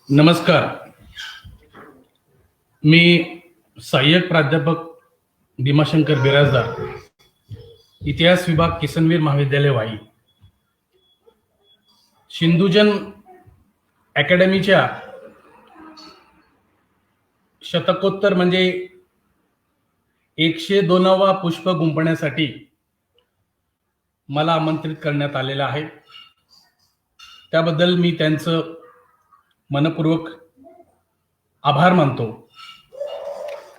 नमस्कार. मी सहाय्यक प्राध्यापक भीमाशंकर बिराजदार, इतिहास विभाग किसनवीर महाविद्यालय वाई. सिंधुजन अकॅडमीच्या शतकोत्तर म्हणजे 102वा पुष्प गुंफण्यासाठी मला आमंत्रित करण्यात आलेलं आहे. त्याबद्दल मी त्यांचं मनपूर्वक आभार मानतो.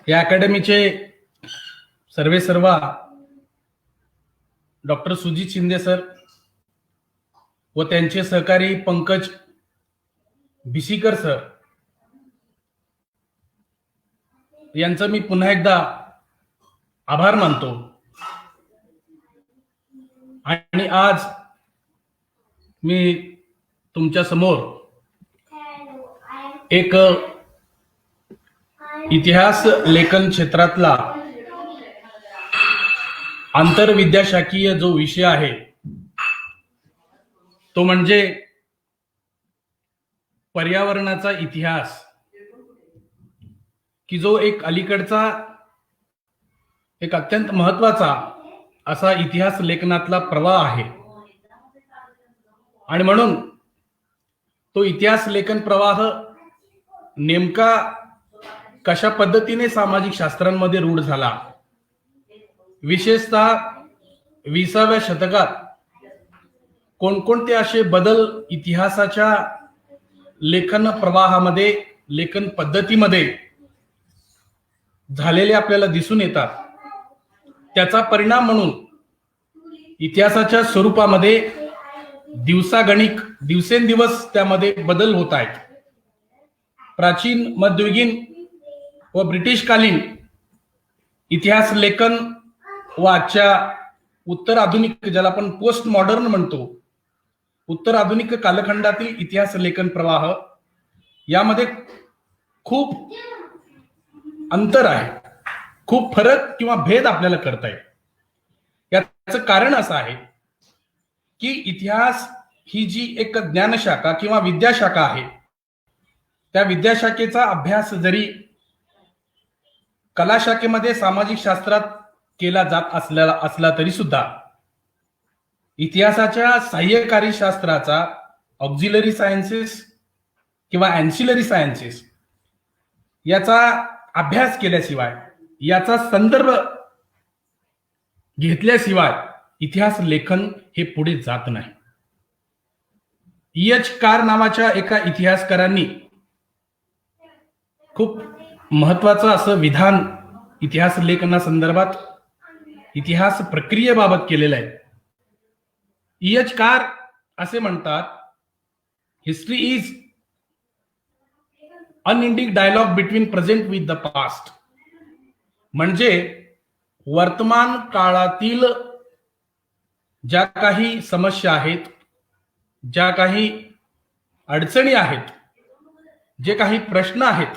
या अकॅडमीचे सर्वेसर्वा डॉक्टर सुजित शिंदे सर व त्यांचे सहकारी पंकज बिसीकर सर यांचं मी पुन्हा एकदा आभार मानतो. आणि आज मी तुमच्या समोर एक इतिहास लेखन क्षेत्रातला आंतरविद्याशाखीय जो विषय आहे तो म्हणजे पर्यावरणाचा इतिहास, की जो एक अलीकडचा एक अत्यंत महत्वाचा असा इतिहास लेखनातला प्रवाह आहे. आणि म्हणून तो इतिहास लेखन प्रवाह नेमका कशा पद्धतीने सामाजिक शास्त्रांमध्ये रूढ झाला, विशेषतः 20व्या शतकात कोणकोणते असे बदल इतिहासाच्या लेखन प्रवाहामध्ये, लेखन पद्धतीमध्ये झालेले आपल्याला दिसून येतात, त्याचा परिणाम म्हणून इतिहासाच्या स्वरूपामध्ये दिवसागणिक दिवसेंदिवस त्यामध्ये बदल होत आहेत. प्राचीन, मध्ययुगीन व ब्रिटिशकालीन इतिहास लेखन व आजच्या उत्तर आधुनिक, ज्याला आपण पोस्ट मॉडर्न म्हणतो, उत्तर आधुनिक कालखंडातील इतिहास लेखन प्रवाह यामध्ये खूप अंतर आहे, खूप फरक किंवा भेद आपल्याला करता येईल. याचं कारण असं आहे की इतिहास ही जी एक ज्ञानशाखा किंवा विद्याशाखा आहे, त्या विद्याशाखेचा अभ्यास जरी कला शाखेमध्ये सामाजिक शास्त्रात केला जात असला तरी सुद्धा इतिहासाच्या सहाय्यकारी शास्त्राचा ऑक्झिलरी सायन्सेस किंवा अँसिलरी सायन्सेस याचा अभ्यास केल्याशिवाय, याचा संदर्भ घेतल्याशिवाय इतिहास लेखन हे पुढे जात नाही. E.H. कार नावाच्या एका इतिहासकारांनी खूप महत्वाचं असं विधान इतिहास लेखनासंदर्भात, इतिहास प्रक्रियेबाबत केलेलं आहे. E.H. कार असे म्हणतात, history is unending dialogue between present with the past. म्हणजे वर्तमान काळातील ज्या काही समस्या आहेत, ज्या काही अडचणी आहेत, जे काही प्रश्न आहेत,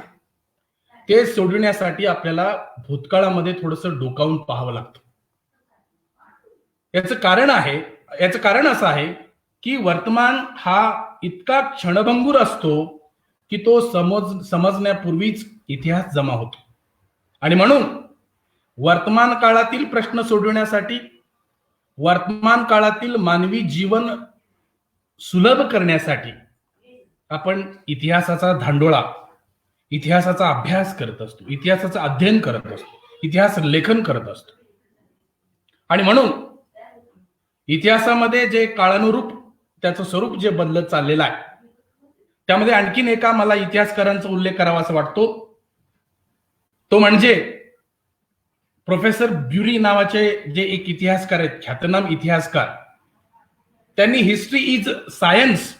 ते सोडविण्यासाठी आपल्याला भूतकाळामध्ये थोडंसं डोकावून पाहावं लागतं. याचं कारण असं आहे की वर्तमान हा इतका क्षणभंगूर असतो की तो समजण्यापूर्वीच इतिहास जमा होतो. आणि म्हणून वर्तमान काळातील प्रश्न सोडविण्यासाठी, वर्तमान काळातील मानवी जीवन सुलभ करण्यासाठी आपण इतिहासाचा धांडोळा, इतिहासाचा अभ्यास करत असतो, इतिहासाचं अध्ययन करत असतो, इतिहास लेखन करत असतो. आणि म्हणून इतिहासामध्ये जे काळानुरूप त्याचं स्वरूप जे बदलत चाललेलं आहे, त्यामध्ये आणखीन एका मला इतिहासकारांचा उल्लेख करावा असं वाटतो. तो म्हणजे प्रोफेसर ब्युरी नावाचे जे एक इतिहासकार आहेत, ख्यातनाम इतिहासकार. त्यांनी हिस्ट्री इज सायन्स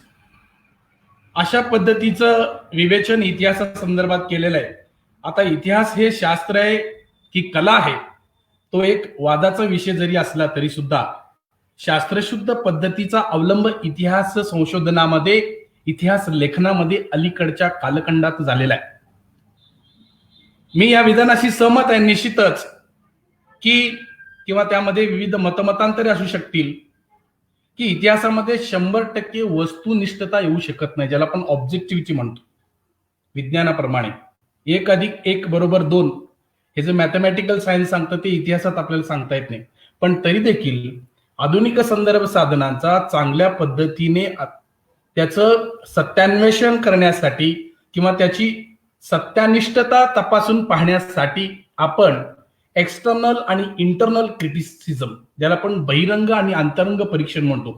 अशा पद्धतीचं विवेचन इतिहासासंदर्भात केलेलं आहे. आता इतिहास हे शास्त्र आहे की कला आहे, तो एक वादाचा विषय जरी असला तरी सुद्धा शास्त्रशुद्ध पद्धतीचा अवलंब इतिहास संशोधनामध्ये, इतिहास लेखनामध्ये अलीकडच्या कालखंडात झालेला आहे. मी या विधानाशी सहमत आहे निश्चितच, की किंवा त्यामध्ये विविध मतमतांतरे असू शकतील, की इतिहासामध्ये 100% वस्तुनिष्ठता येऊ शकत नाही, ज्याला आपण ऑब्जेक्टिव्हिटी म्हणतो. विज्ञानाप्रमाणे 1+1 = 2 हे जे मॅथमॅटिकल सायन्स सांगतं ते इतिहासात आपल्याला सांगता येत नाही. पण तरी देखील आधुनिक संदर्भ साधनांचा चांगल्या पद्धतीने त्याचं सत्यान्वेषण करण्यासाठी किंवा त्याची सत्यानिष्ठता तपासून पाहण्यासाठी आपण एक्सटर्नल आणि इंटरनल क्रिटिसिझम, ज्याला आपण बहिरंग आणि अंतरंग परीक्षण म्हणतो,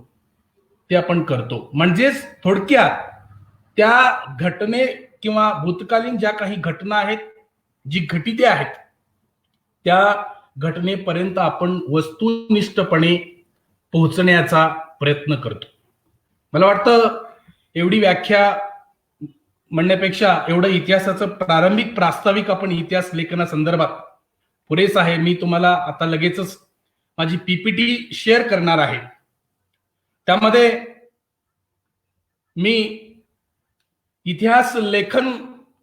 ते आपण करतो. म्हणजेच थोडक्यात त्या घटने किंवा भूतकालीन ज्या काही घटना आहेत, जी घटिते आहेत, त्या घटनेपर्यंत आपण वस्तुनिष्ठपणे पोहोचण्याचा प्रयत्न करतो. मला वाटतं एवढी व्याख्या म्हणण्यापेक्षा एवढं इतिहासाचं प्रारंभिक प्रास्ताविक आपण इतिहास लेखनासंदर्भात पुरेस आहे. मी तुम्हाला आता लगेचच माझी पीपीटी शेअर करणार आहे. त्यामध्ये मी इतिहास लेखन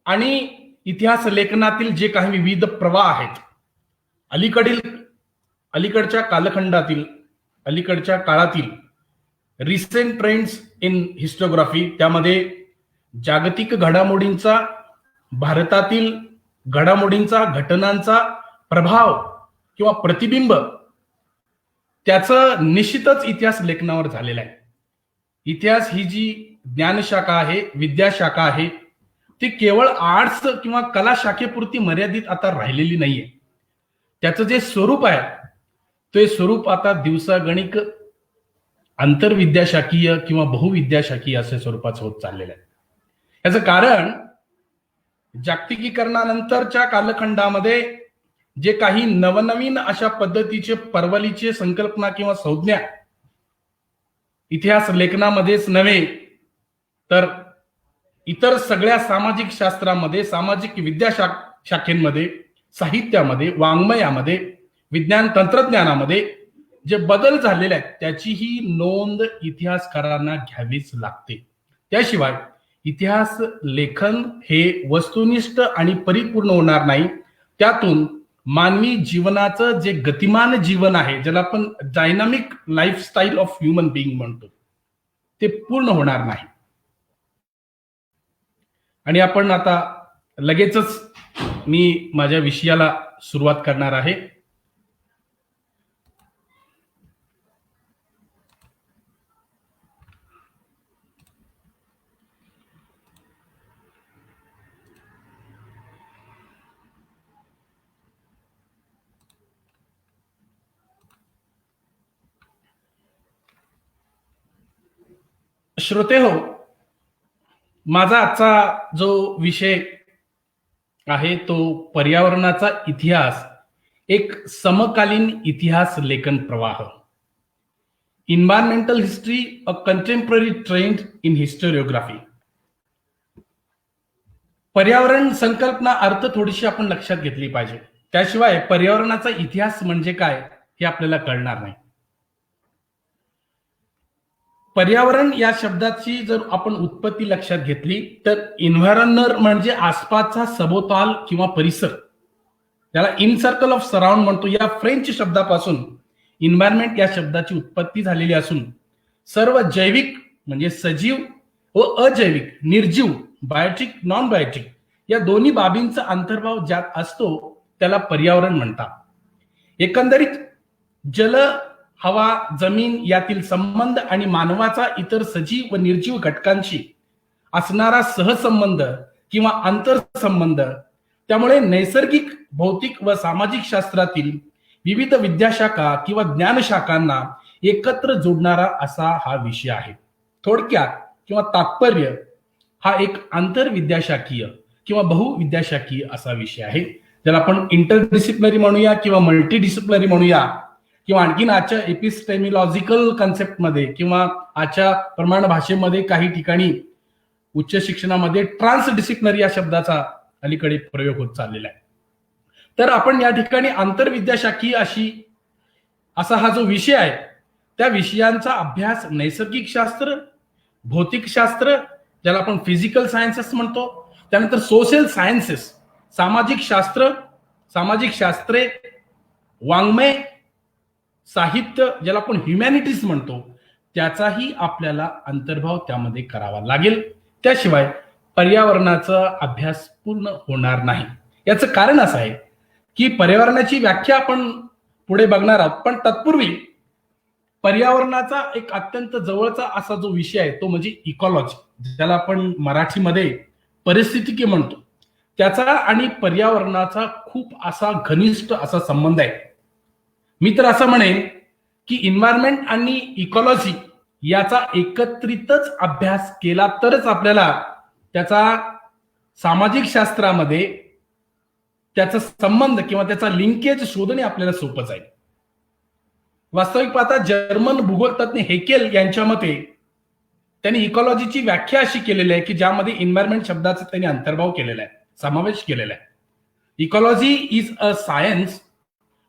आणि इतिहास लेखनातील जे काही विविध प्रवाह आहेत, अलीकडच्या काळातील रिसेंट ट्रेंड्स इन हिस्टोग्राफी, त्यामध्ये जागतिक घडामोडींचा, भारतातील घडामोडींचा, घटनांचा प्रभाव किंवा प्रतिबिंब, त्याचं निश्चितच इतिहास लेखनावर झालेलं आहे. इतिहास ही जी ज्ञानशाखा आहे, विद्याशाखा आहे, ती केवळ आर्ट्स किंवा कला शाखेपुरती मर्यादित आता राहिलेली नाहीये. त्याचं जे स्वरूप आहे ते स्वरूप आता दिवसागणिक आंतरविद्याशाखीय किंवा बहुविद्याशाखीय असे स्वरूपाचं होत चाललेलं आहे. याचं कारण जागतिकीकरणानंतरच्या कालखंडामध्ये जे काही नवनवीन अशा पद्धतीचे परवलीचे संकल्पना किंवा संज्ञा इतिहास लेखनामध्येच नव्हे तर इतर सगळ्या सामाजिक शास्त्रामध्ये, सामाजिक विद्याशाखेमध्ये, साहित्यामध्ये, वाङ्मयामध्ये, विज्ञान तंत्रज्ञानामध्ये जे बदल झालेले आहेत त्याचीही नोंद इतिहासकारांना घ्यावीच लागते. त्याशिवाय इतिहास लेखन हे वस्तुनिष्ठ आणि परिपूर्ण होणार नाही. त्यातून मानवी जीवनाचं जे गतिमान जीवन आहे, ज्याला आपण dynamic lifestyle of human being म्हणतो, ते पूर्ण होणार नाही. आणि आपण आता लगेचच मी माझ्या विषयाला सुरुवात करणार आहे. श्रोते हो, माझा आजचा जो विषय आहे तो पर्यावरणाचा इतिहास, एक समकालीन इतिहास लेखन प्रवाह, environmental history, a contemporary trend in historiography. पर्यावरण संकल्पना अर्थ थोडीशी आपण लक्षात घेतली पाहिजे. त्याशिवाय पर्यावरणाचा इतिहास म्हणजे काय हे आपल्याला कळणार नाही. पर्यावरण या शब्दाची जर आपण उत्पत्ती लक्षात घेतली तर इन्व्हायरनर म्हणजे आसपासचा सभोवताल किंवा परिसर, त्याला इन सर्कल ऑफ सराउंड म्हणतो. या फ्रेंच शब्दापासून इन्व्हायरमेंट या शब्दाची उत्पत्ती झालेली असून सर्व जैविक म्हणजे सजीव व अजैविक, निर्जीव, बायोटिक, नॉन बायोटिक या दोन्ही बाबींचा अंतर्भाव ज्यात असतो त्याला पर्यावरण म्हणतात. एकंदरीत जल, हवा, जमीन यातील संबंध आणि मानवाचा इतर सजीव व निर्जीव घटकांशी असणारा सहसंबंध किंवा आंतरसंबंध, त्यामुळे नैसर्गिक, भौतिक व सामाजिक शास्त्रातील विविध विद्याशाखा किंवा ज्ञानशाखांना एकत्र जोडणारा असा हा विषय आहे. थोडक्यात किंवा तात्पर्य हा एक आंतरविद्याशाखीय किंवा बहुविद्याशाखीय असा विषय आहे, ज्याला आपण इंटरडिसिप्लिनरी म्हणूया किंवा मल्टीडिसिप्लिनरी म्हणूया, किंवा आणखीन आजच्या एपिस्टेमिलॉजिकल कन्सेप्टमध्ये किंवा आजच्या प्रमाण भाषेमध्ये काही ठिकाणी उच्च शिक्षणामध्ये ट्रान्सडिसिप्लिनरी या शब्दाचा अलीकडे प्रयोग होत चाललेला आहे. तर आपण या ठिकाणी आंतरविद्याशाखीय असा हा जो विषय आहे त्या विषयांचा अभ्यास नैसर्गिक शास्त्र, भौतिक शास्त्र ज्याला आपण फिजिकल सायन्सेस म्हणतो, त्यानंतर सोशल सायन्सेस, सामाजिक शास्त्र, सामाजिक शास्त्रे, वाङ्मय, साहित्य ज्याला आपण ह्युमॅनिटीज म्हणतो, त्याचाही आपल्याला अंतर्भाव त्यामध्ये करावा लागेल. त्याशिवाय पर्यावरणाचा अभ्यास पूर्ण होणार नाही. याचं कारण असं आहे की पर्यावरणाची व्याख्या आपण पुढे बघणार आहोत, पण तत्पूर्वी पर्यावरणाचा एक अत्यंत जवळचा असा जो विषय आहे तो म्हणजे इकॉलॉजी, ज्याला आपण मराठीमध्ये परिस्थितिकी म्हणतो. त्याचा आणि पर्यावरणाचा खूप असा घनिष्ठ असा संबंध आहे. मी तर असं म्हणेन की इन्व्हायरमेंट आणि इकॉलॉजी याचा एकत्रितच अभ्यास केला तरच आपल्याला त्याचा सामाजिक शास्त्रामध्ये त्याचा संबंध किंवा त्याचा लिंकेज शोधणे आपल्याला सोपं जाईल. वास्तविक पाहता जर्मन भूगोलतज्ञ हेकेल यांच्या मते त्यांनी इकॉलॉजीची व्याख्या अशी केलेली आहे की ज्यामध्ये इन्व्हायरमेंट शब्दाचा त्यांनी अंतर्भाव केलेला आहे, समावेश केलेला आहे. Ecology is a science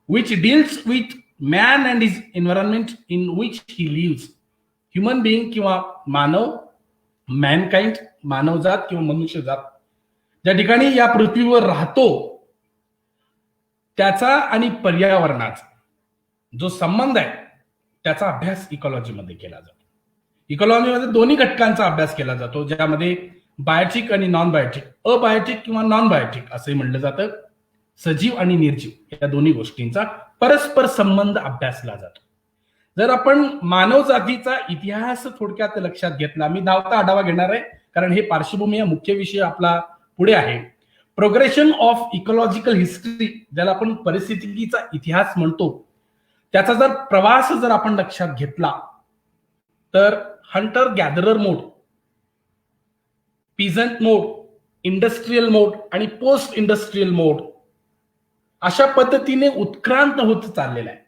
which deals with man and his environment in which he lives. Human being किंवा मानव, मॅनकाइंड, मानवजात किंवा मनुष्यजात ज्या ठिकाणी या पृथ्वीवर राहतो त्याचा आणि पर्यावरणाचा जो संबंध आहे त्याचा अभ्यास इकॉलॉजीमध्ये केला जातो. इकॉलॉजीमध्ये दोन्ही घटकांचा अभ्यास केला जातो, ज्यामध्ये बायोटिक आणि नॉन बायोटिक, अबायोटिक किंवा नॉन बायोटिक असे म्हटलं जातं, सजीव आणि निर्जीव या दोन्ही गोष्टींचा परस्पर संबंध अभ्यासला जातो. जर आपण मानव जातीचा इतिहास थोडक्यात लक्षात घेतला, मी धावता आढावा घेणार आहे कारण हे पार्श्वभूमी हा मुख्य विषय आपला पुढे आहे. प्रोग्रेशन ऑफ इकॉलॉजिकल हिस्ट्री, ज्याला आपण परिस्थितीचा इतिहास म्हणतो, त्याचा जर प्रवास जर आपण लक्षात घेतला तर हंटर गॅदरर मोड, पिझंट मोड, इंडस्ट्रियल मोड आणि पोस्ट इंडस्ट्रियल मोड अशा पद्धतीने उत्क्रांत होत चाललेला आहे.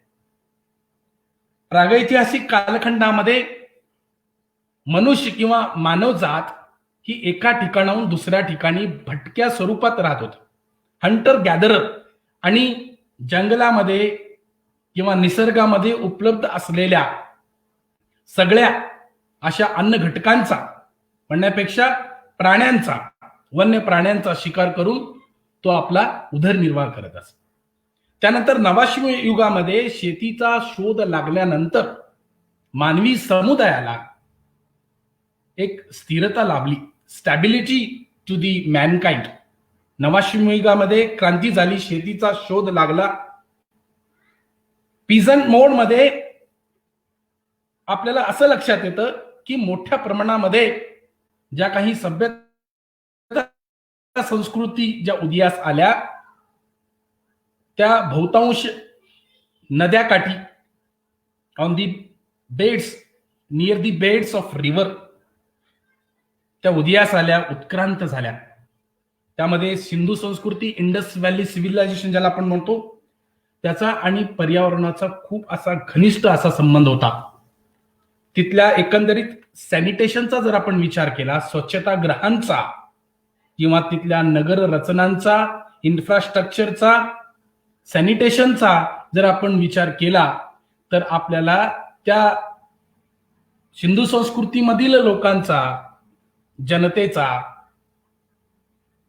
प्रागैतिहासिक कालखंडामध्ये मनुष्य किंवा मानवजात ही एका ठिकाणाहून दुसऱ्या ठिकाणी भटक्या स्वरूपात राहत होत. हंटर गॅदरर आणि जंगलामध्ये किंवा निसर्गामध्ये उपलब्ध असलेल्या सगळ्या अशा अन्न घटकांचा म्हणण्यापेक्षा प्राण्यांचा, वन्य प्राण्यांचा शिकार करून तो आपला उदरनिर्वाह करत असतो. त्यानंतर नवाश्म युगामध्ये शेतीचा शोध लागल्यानंतर मानवी समुदायाला एक स्थिरता लाभली, स्टॅबिलिटी टू दी मॅनकाइंड. नवाश्म युगामध्ये क्रांती झाली, शेतीचा शोध लागला. पिझंट मोड मध्ये आपल्याला असं लक्षात येतं की मोठ्या प्रमाणामध्ये ज्या काही सभ्यता संस्कृती ज्या उदयास आल्या त्या बहुतांश नद्याकाठी, on the beds, near the beds of river त्या उदयास आल्या, उत्क्रांत झाल्या. त्यामध्ये सिंधू संस्कृती, इंडस व्हॅली सिव्हिलायझेशन ज्याला आपण म्हणतो, त्याचा आणि पर्यावरणाचा खूप असा घनिष्ठ असा संबंध होता. तिथल्या एकंदरीत सॅनिटेशनचा जर आपण विचार केला, स्वच्छतागृहांचा किंवा तिथल्या नगर रचनांचा, इन्फ्रास्ट्रक्चरचा, सॅनिटेशनचा जर आपण विचार केला तर आपल्याला त्या सिंधू संस्कृतीमधील लोकांचा, जनतेचा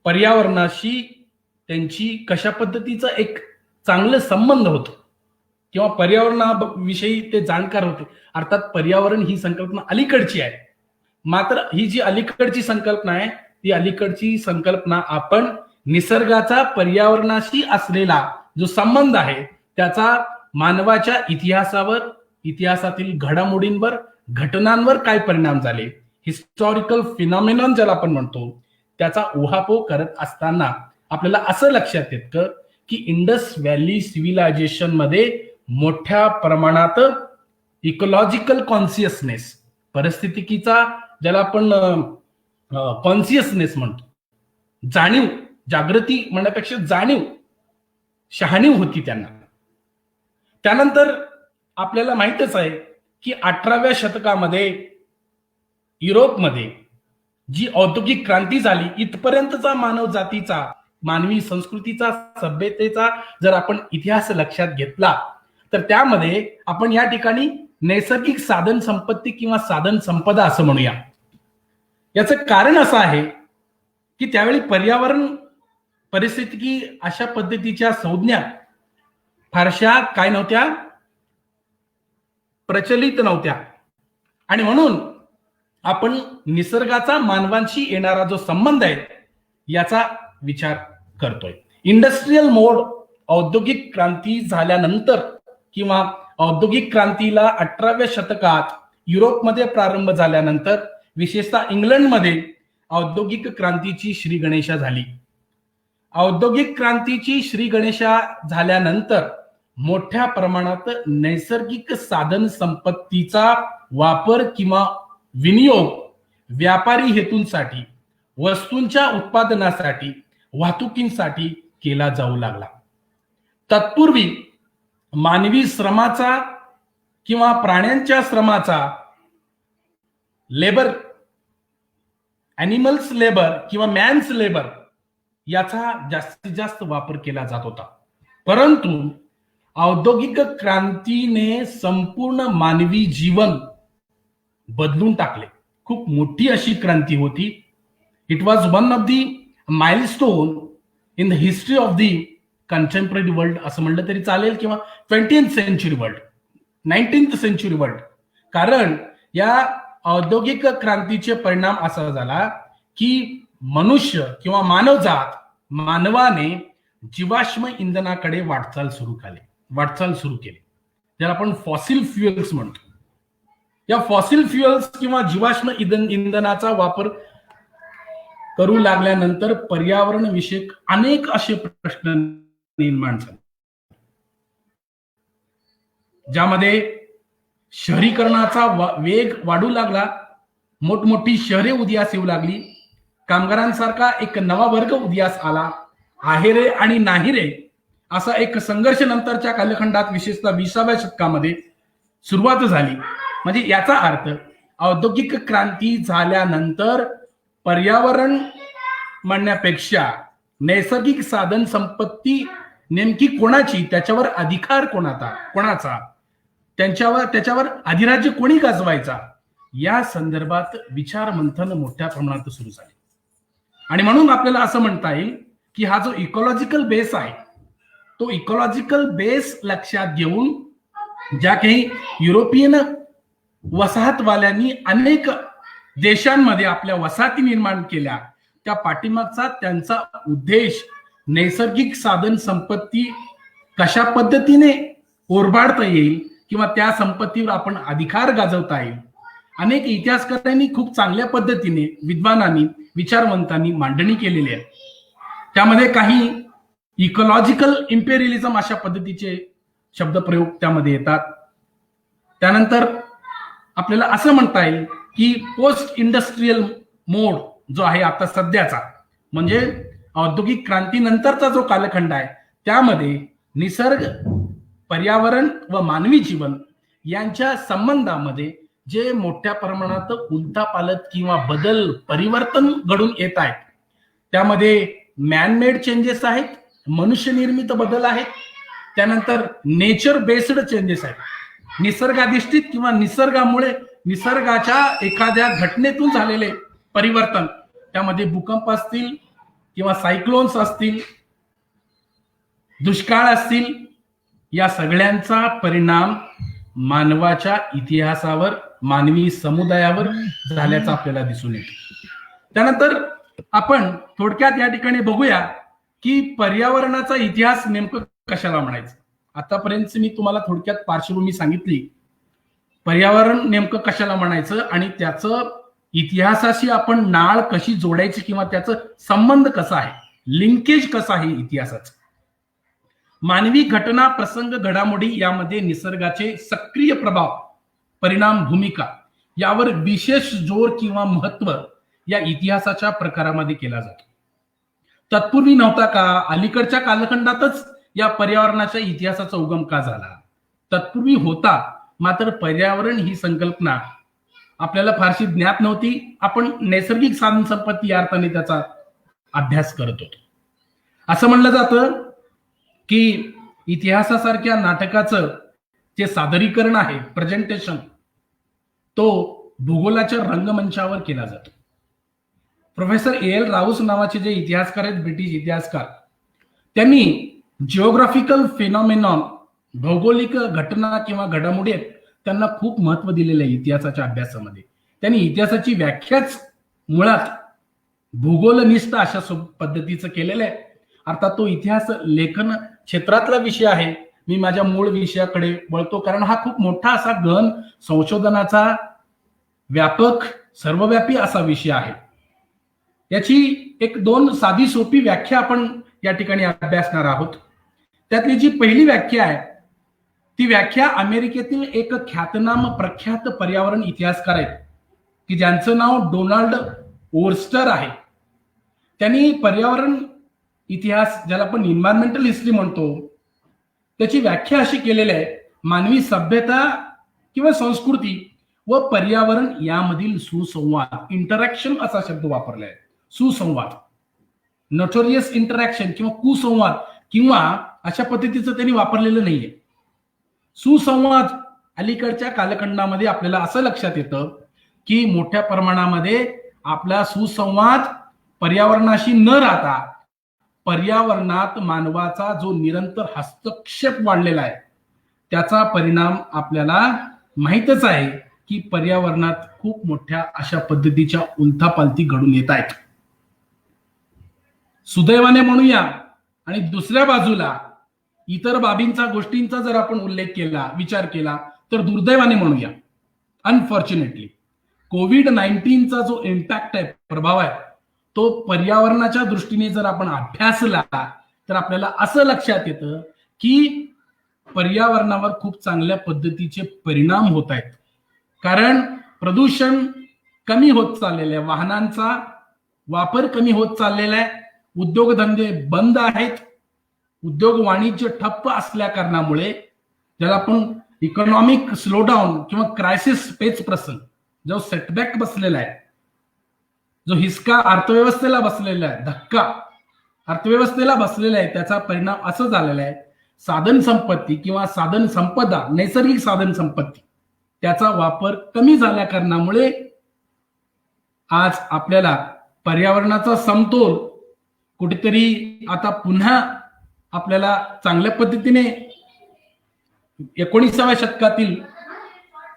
पर्यावरणाशी त्यांची कशा पद्धतीचा एक चांगलं संबंध होतो किंवा पर्यावरणाविषयी ते जाणकार होते. अर्थात पर्यावरण ही संकल्पना अलीकडची आहे, मात्र ही जी अलीकडची संकल्पना आहे ती अलीकडची संकल्पना आपण निसर्गाचा पर्यावरणाशी असलेला जो संबंध आहे त्याचा मानवाच्या इतिहासावर, इतिहासातील घडामोडींवर, घटनांवर काय परिणाम झाले, हिस्टॉरिकल फिनॉमिनॉन ज्याला आपण म्हणतो, त्याचा उहापोह करत असताना आपल्याला असं लक्षात येतं की इंडस व्हॅली सिव्हिलायझेशन मध्ये मोठ्या प्रमाणात इकोलॉजिकल कॉन्शियसनेस, परिस्थितीचा ज्याला आपण कॉन्शियसनेस म्हणतो, जाणीव, जागृती म्हणण्यापेक्षा जाणीव, शहाणीव होती त्यांना. त्यानंतर आपल्याला माहितच आहे की 18व्या शतकामध्ये युरोपमध्ये जी औद्योगिक क्रांती झाली, इथपर्यंतचा मानव जातीचा, मानवी संस्कृतीचा, सभ्यतेचा जर आपण इतिहास लक्षात घेतला तर त्यामध्ये आपण या ठिकाणी नैसर्गिक साधन संपत्ती किंवा साधन संपदा असं म्हणूया. याचं कारण असं आहे की त्यावेळी पर्यावरण परिस्थिती अशा पद्धतीच्या संज्ञा फारशा काय नव्हत्या, प्रचलित नव्हत्या. आणि म्हणून आपण निसर्गाचा मानवांशी येणारा जो संबंध आहे याचा विचार करतोय. इंडस्ट्रियल मोड औद्योगिक क्रांती झाल्यानंतर किंवा औद्योगिक क्रांतीला 18व्या शतकात युरोपमध्ये प्रारंभ झाल्यानंतर विशेषतः इंग्लंडमध्ये औद्योगिक क्रांतीची श्री गणेशा झाली. औद्योगिक क्रांतीची श्री गणेशा झाल्यानंतर मोठ्या प्रमाणात नैसर्गिक साधन संपत्तीचा वापर किंवा विनियोग व्यापारी हेतूंसाठी, वस्तूंच्या उत्पादनासाठी, वाहतुकीसाठी केला जाऊ लागला. तत्पूर्वी मानवी श्रमाचा किंवा प्राण्यांच्या श्रमाचा लेबर, ॲनिमल्स लेबर किंवा मॅन्स लेबर याचा जास्तीत जास्त वापर केला जात होता. परंतु औद्योगिक क्रांतीने संपूर्ण मानवी जीवन बदलून टाकले. खूप मोठी अशी क्रांती होती. It was one of the milestone in the history of the contemporary world असं म्हणलं तरी चालेल, किंवा 20th century world, 19th century world. कारण या औद्योगिक क्रांतीचे परिणाम असा झाला की मनुष्य किंवा मानवजात, मानवाने जीवाश्म इंधनाकडे वाटचाल सुरू केली, ज्याला आपण फॉसिल फ्युएल्स म्हणतो. या फॉसिल फ्युएल्स किंवा जीवाश्म इंधनाचा वापर करू लागल्यानंतर पर्यावरण विषयक अनेक असे प्रश्न निर्माण झाले, ज्यामध्ये शहरीकरणाचा वेग वाढू लागला. मोठमोठी शहरे उदयास येऊ लागली. कामगारांसारखा एक नवा वर्ग उदयास आला. आहे रे आणि नाही रे असा एक संघर्ष नंतरच्या कालखंडात विशेषतः 20व्या शतकामध्ये सुरुवात झाली. म्हणजे याचा अर्थ औद्योगिक क्रांती झाल्यानंतर पर्यावरण म्हणण्यापेक्षा नैसर्गिक साधन संपत्ती नेमकी कोणाची, त्याच्यावर अधिकार कोणाचा, त्याच्यावर अधिराज्य कोणी गाजवायचा, या संदर्भात विचार मंथन मोठ्या प्रमाणात सुरू झाले. आणि म्हणून आपल्याला असं म्हणता येईल की हा जो इकॉलॉजिकल बेस आहे, तो इकॉलॉजिकल बेस लक्षात घेऊन ज्या काही युरोपियन वसाहतवाल्यांनी अनेक देशांमध्ये आपल्या वसाहती निर्माण केल्या, त्या पाठीमागचा त्यांचा उद्देश नैसर्गिक साधन संपत्ती कशा पद्धतीने ओरबाडता येईल किंवा त्या संपत्तीवर आपण अधिकार गाजवता येईल. अनेक इतिहासकारांनी खूप चांगल्या पद्धतीने, विद्वानांनी, विचारवंतांनी मांडणी केलेली आहे. त्यामध्ये काही इकॉलॉजिकल इम्पेरियलिझम अशा पद्धतीचे शब्दप्रयोग त्यामध्ये येतात. त्यानंतर आपल्याला असं म्हणता येईल की पोस्ट इंडस्ट्रियल मोड जो आहे आता सध्याचा, म्हणजे औद्योगिक क्रांतीनंतरचा जो कालखंड आहे, त्यामध्ये निसर्ग, पर्यावरण व मानवी जीवन यांच्या संबंधामध्ये जे मोठ्या प्रमाणात उलथापालथ किंवा बदल, परिवर्तन घडून येत आहेत, त्यामध्ये मॅनमेड चेंजेस आहेत, मनुष्यनिर्मित बदल आहेत. त्यानंतर नेचर बेस्ड चेंजेस आहेत, निसर्गाधिष्ठित किंवा निसर्गाच्या एखाद्या घटनेतून झालेले परिवर्तन. त्यामध्ये भूकंप असतील किंवा सायक्लोन्स असतील, दुष्काळ असतील, या सगळ्यांचा परिणाम मानवाच्या इतिहासावर, मानवी समुदायावर झाल्याचा आपल्याला दिसून येतो. त्यानंतर आपण थोडक्यात या ठिकाणी बघूया की पर्यावरणाचा इतिहास नेमकं कशाला म्हणायचं. आतापर्यंत मी तुम्हाला थोडक्यात पार्श्वभूमी सांगितली, पर्यावरण नेमकं कशाला म्हणायचं आणि त्याचं इतिहासाशी आपण नाळ कशी जोडायची किंवा त्याचं संबंध कसा आहे, लिंकेज कसं आहे इतिहासाचं. मानवी घटना, प्रसंग, घडामोडी यामध्ये निसर्गाचे सक्रिय प्रभाव, परिणाम, भूमिका यावर विशेष जोर किंवा महत्व या इतिहासाच्या प्रकारामध्ये केला जातो. तत्पूर्वी नव्हता का? अलीकडच्या कालखंडातच या पर्यावरणाच्या इतिहासाचा उगम का झाला? तत्पूर्वी होता, मात्र पर्यावरण ही संकल्पना आपल्याला फारशी ज्ञात नव्हती. आपण नैसर्गिक साधन संपत्ती या अर्थाने त्याचा अभ्यास करत होतो. असं म्हणलं जातं की इतिहासासारख्या नाटकाचं जे सादरीकरण आहे, प्रेझेंटेशन, तो भूगोलाच्या रंगमंचावर केला जातो. Professor A.L. राऊस नावाचे जे इतिहासकार आहेत, ब्रिटिश इतिहासकार, त्यांनी जिओग्राफिकल फिनॉमिनॉन, भौगोलिक घटना किंवा घडामोडी आहेत, त्यांना खूप महत्व दिलेलं आहे इतिहासाच्या अभ्यासामध्ये. त्यांनी इतिहासाची व्याख्याच मुळात भूगोलनिष्ठ अशा पद्धतीचं केलेलं आहे. अर्थात तो इतिहास लेखन क्षेत्रातला विषय आहे. मी माझ्या मूळ विषयाकडे वळतो, कारण हा खूप मोठा असा गहन संशोधनाचा व्यापक सर्वव्यापी असा विषय आहे. याची एक दोन साधी सोपी व्याख्या आपण या ठिकाणी अभ्यासणार आहोत. त्यातली जी पहिली व्याख्या आहे ती व्याख्या अमेरिकेतील एक ख्यातनाम प्रख्यात पर्यावरण इतिहासकार आहेत की ज्यांचं नाव डोनाल्ड ओर्स्टर आहे. त्यांनी पर्यावरण इतिहास, ज्याला आपण एन्व्हायरमेंटल हिस्ट्री म्हणतो, त्याची व्याख्या अशी केलेली आहे: मानवी सभ्यता किंवा संस्कृती व पर्यावरण यामधील सुसंवाद, इंटरॅक्शन असा शब्द वापरलाय. सुसंवाद, नोटोरियस इंटरॅक्शन किंवा कुसंवाद किंवा अशा पद्धतीचं त्यांनी वापरलेलं नाहीये. सुसंवाद अलीकडच्या कालखंडामध्ये आपल्याला असं लक्षात येतं की मोठ्या प्रमाणामध्ये आपला सुसंवाद पर्यावरणाशी न राहता पर्यावरणात मानवाचा जो निरंतर हस्तक्षेप वाढलेला आहे त्याचा परिणाम आपल्याला माहितच आहे की पर्यावरणात खूप मोठ्या अशा पद्धतीच्या उलथापालथी घडून येत आहेत. सुदैवाने म्हणूया, आणि दुसऱ्या बाजूला इतर बाबींचा, गोष्टींचा जर आपण उल्लेख केला, विचार केला, तर दुर्दैवाने म्हणूया, अनफॉर्च्युनेटली कोविड-19चा जो इम्पॅक्ट आहे, प्रभाव आहे, तो पर्यावरणाच्या दृष्टीने जर आपण अभ्यासला तर आपल्याला असं लक्षात येतं की पर्यावरणावर खूप चांगल्या पद्धतीचे परिणाम होत आहेत. कारण प्रदूषण कमी होत चाललेलं आहे, वाहनांचा वापर कमी होत चाललेला आहे, उद्योगधंदे बंद आहेत, उद्योग वाणिज्य ठप्प असल्या कारणामुळे ज्याला आपण इकॉनॉमिक स्लोडाऊन किंवा क्रायसिस पेच प्रसंग, जो सेटबॅक बसलेला आहे, जो हिसका अर्थव्यवस्थेला बसलेला आहे, धक्का अर्थव्यवस्थेला बसलेला आहे, त्याचा परिणाम असं झालेला आहे, साधन संपत्ती किंवा साधन संपदा, नैसर्गिक साधन संपत्ती, त्याचा वापर कमी झाल्या कारणामुळे आज आपल्याला पर्यावरणाचा समतोल कुठेतरी आता पुन्हा आपल्याला चांगल्या पद्धतीने 19व्या शतकातील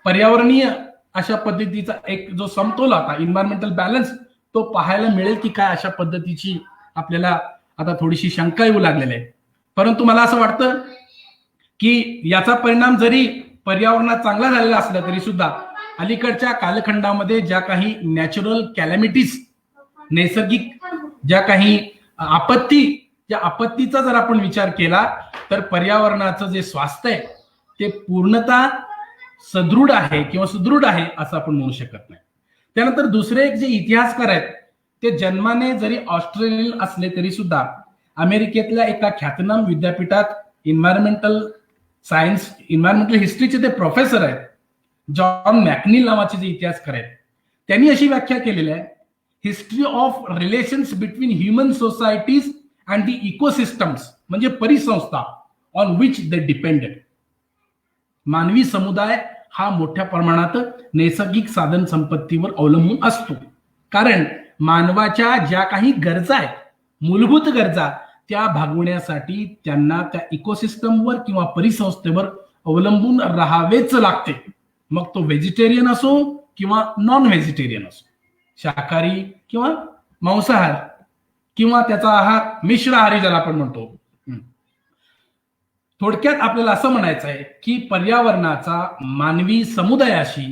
पर्यावरणीय अशा पद्धतीचा एक जो समतोल आता एन्व्हायरमेंटल बॅलन्स तो पाहायला मिळेल की काय, अशा पद्धतीची आपल्याला आता थोडीशी शंका येऊ लागलेली आहे. परंतु मला असं वाटतं की याचा परिणाम जरी पर्यावरणात चांगला झालेला असला तरी सुद्धा अलीकडच्या कालखंडामध्ये ज्या काही नॅचरल कॅलॅमिटीज, नैसर्गिक ज्या काही आपत्ती, त्या आपत्तीचा जर आपण विचार केला तर पर्यावरणाचं जे स्वास्थ्य आहे ते पूर्णतः सदृढ आहे किंवा सुदृढ आहे असं आपण म्हणू शकत नाही. त्यानंतर दुसरे एक जे इतिहासकार आहेत ते जन्माने जरी ऑस्ट्रेलियन असले तरी सुद्धा अमेरिकेतल्या एका ख्यातनाम विद्यापीठात एन्व्हायरमेंटल सायन्स, एन्व्हायरमेंटल हिस्ट्रीचे ते प्रोफेसर आहेत, जॉन मॅकनील नावाचे जे इतिहासकार आहेत. त्यांनी अशी व्याख्या केलेली आहे: history of relations between human societies and the ecosystems, म्हणजे परिसंस्था ऑन विच दे डिपेंडेड. मानवी समुदाय हा मोठ्या प्रमाणात नैसर्गिक साधन संपत्तीवर अवलंबून असतो, कारण मानवाच्या ज्या काही गरजा आहेत, मूलभूत गरजा, त्या भागवण्यासाठी त्यांना त्या इकोसिस्टमवर किंवा परिसंस्थेवर अवलंबून राहावेच लागते. मग तो व्हेजिटेरियन असो किंवा नॉन व्हेजिटेरियन असो, शाकाहारी किंवा मांसाहार किंवा त्याचा आहार मिश्राहारी ज्याला आपण म्हणतो. थोडक्यात आपल्याला असं म्हणायचं आहे की पर्यावरणाचा मानवी समुदायाशी,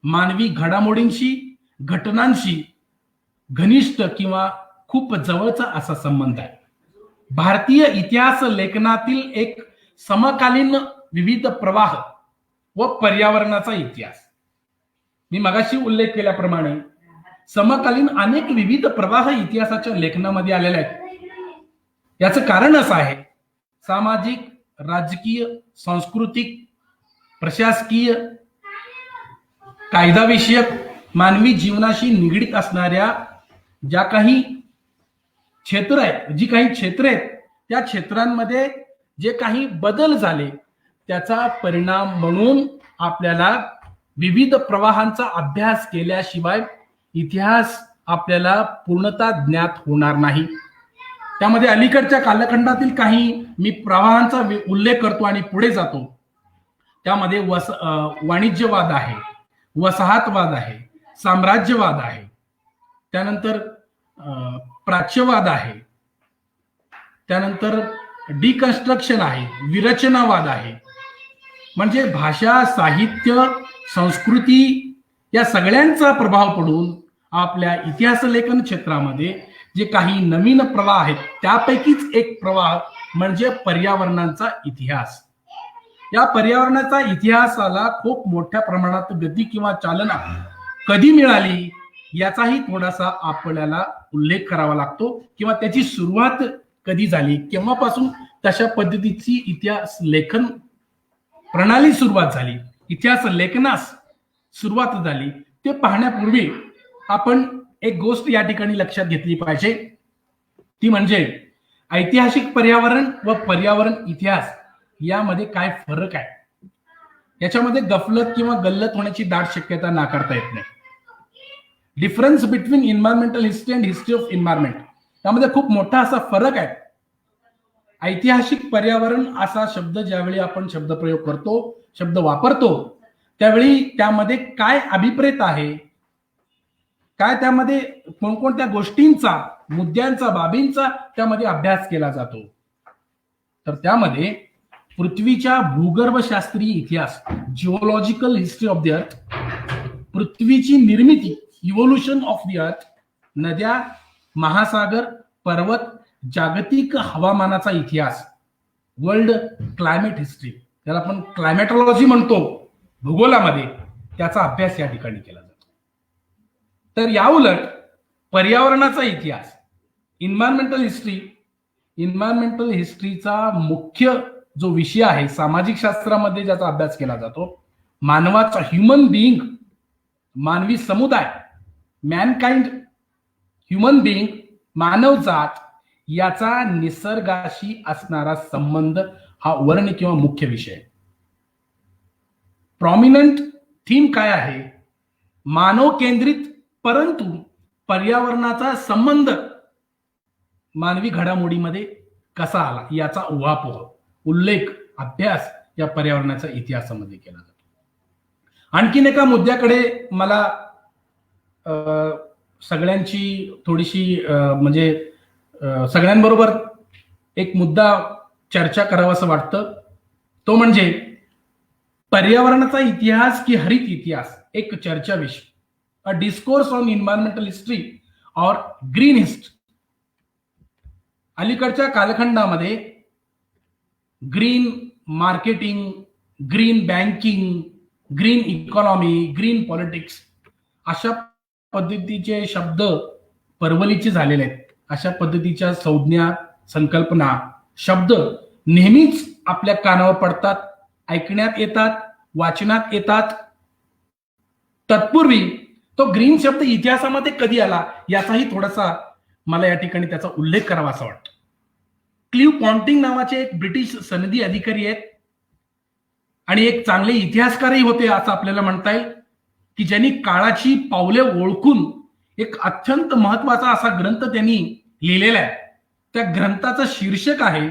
मानवी घडामोडींशी, घटनांशी घनिष्ठ किंवा खूप जवळचा असा संबंध आहे. भारतीय इतिहास लेखनातील एक समकालीन विविध प्रवाह व पर्यावरणाचा इतिहास, मी मगाशी उल्लेख केल्याप्रमाणे समकालीन अनेक विविध प्रवाह इतिहासाच्या लेखनामध्ये आलेले आहेत. याचं कारण असं आहे, सामाजिक, राजकीय, सांस्कृतिक, प्रशासकीय, कायदाविषयक, मानवी जीवनाशी निगडीत असणाऱ्या ज्या काही क्षेत्र आहेत, जी काही क्षेत्र आहेत, त्या क्षेत्रांमध्ये जे काही बदल झाले त्याचा परिणाम म्हणून आपल्याला विविध प्रवाहांचा अभ्यास केल्याशिवाय इतिहास आपल्याला पूर्णतः ज्ञात होणार नाही. त्यामध्ये अलीकडच्या कालखंडातील काही मी प्रवाहांचा उल्लेख करतो आणि पुढे जातो. त्यामध्ये वाणिज्यवाद आहे, वसाहतवाद आहे, साम्राज्यवाद आहे, त्यानंतर प्राच्यवाद आहे, त्यानंतर डिकन्स्ट्रक्शन आहे, विरचनावाद आहे. म्हणजे भाषा, साहित्य, संस्कृती या सगळ्यांचा प्रभाव पडून आपल्या इतिहास लेखन क्षेत्रामध्ये जे काही नवीन प्रवाह आहेत त्यापैकीच एक प्रवाह म्हणजे पर्यावरणाचा इतिहास. या पर्यावरणाचा इतिहासाला खूप मोठ्या प्रमाणात गती किंवा चालना कधी मिळाली याचाही थोडासा आपल्याला उल्लेख करावा लागतो, किंवा त्याची सुरुवात कधी झाली, केव्हापासून तशा पद्धतीची इतिहास लेखन प्रणाली सुरुवात झाली, इतिहास लेखनास सुरुवात झाली, ते पाहण्यापूर्वी आपण एक गोष्ट या ठिकाणी लक्षात घेतली पाहिजे. ती म्हणजे ऐतिहासिक पर्यावरण व पर्यावरण इतिहास यामध्ये काय फरक आहे. याच्यामध्ये गफलत किंवा गल्लत होण्याची दाट शक्यता नाकारता येत नाही. Difference between environmental history and history of environment, त्यामध्ये खूप मोठा असा फरक आहे. ऐतिहासिक पर्यावरण असा शब्द ज्यावेळी आपण शब्दप्रयोग करतो, शब्द वापरतो, त्यावेळी त्यामध्ये काय अभिप्रेत आहे, काय त्यामध्ये कोणकोणत्या गोष्टींचा, मुद्द्यांचा, बाबींचा त्यामध्ये अभ्यास केला जातो. तर त्यामध्ये पृथ्वीच्या भूगर्भशास्त्रीय इतिहास, geological history of the earth, पृथ्वीची निर्मिती, इव्होल्युशन ऑफ द अर्थ, नद्या, महासागर, पर्वत, जागतिक हवामानाचा इतिहास, वर्ल्ड क्लायमेट हिस्ट्री, त्याला आपण क्लायमेटॉलॉजी म्हणतो भूगोलामध्ये, त्याचा अभ्यास या ठिकाणी केला जातो. तर याउलट पर्यावरणाचा इतिहास, इन्व्हायरमेंटल हिस्ट्री, इन्व्हायरमेंटल हिस्ट्रीचा मुख्य जो विषय आहे सामाजिक शास्त्रामध्ये ज्याचा अभ्यास केला जातो, मानवाचा, ह्युमन बिईंग, मानवी समुदाय, मॅनकाइंड, ह्युमन बिईंग, मानवजात याचा निसर्गाशी असणारा संबंध हा वर्ण किंवा मुख्य विषय. प्रॉमिनंट थीम काय आहे? मानव केंद्रित परंतु पर्यावरणाचा संबंध मानवी घडामोडीमध्ये कसा आला याचा उहापोह, उल्लेख, अभ्यास या पर्यावरणाच्या इतिहासामध्ये केला जातो. आणखीन एका मुद्द्याकडे मला सगळ्यांची थोडीशी म्हणजे सगळ्यांबरोबर एक मुद्दा चर्चा करावा असं वाटतं. तो म्हणजे पर्यावरणाचा इतिहास की हरित इतिहास, एक चर्चा विषय, a discourse on environmental history or green history. अलीकडच्या कालखंडामध्ये green marketing, green banking, green economy, green politics अशा पद्धतीचे शब्द परवलीचे झालेले आहेत. अशा पद्धतीच्या संज्ञा, संकल्पना, शब्द नेहमीच आपल्या कानावर पडतात, ऐकण्यात येतात, वाचनात येतात. तत्पूर्वी तो ग्रीन शब्द इतिहासामध्ये कधी आला याचाही थोडासा मला या ठिकाणी त्याचा उल्लेख करावा असं वाटतं. क्लीव पॉन्टिंग नावाचे एक ब्रिटिश सनदी अधिकारी आहेत आणि एक चांगले इतिहासकारही होते असं आपल्याला म्हणता येईल, की ज्यांनी काळाची पावले ओळखून एक अत्यंत महत्वाचा असा ग्रंथ त्यांनी लिहिलेला आहे. त्या ग्रंथाचं शीर्षक आहे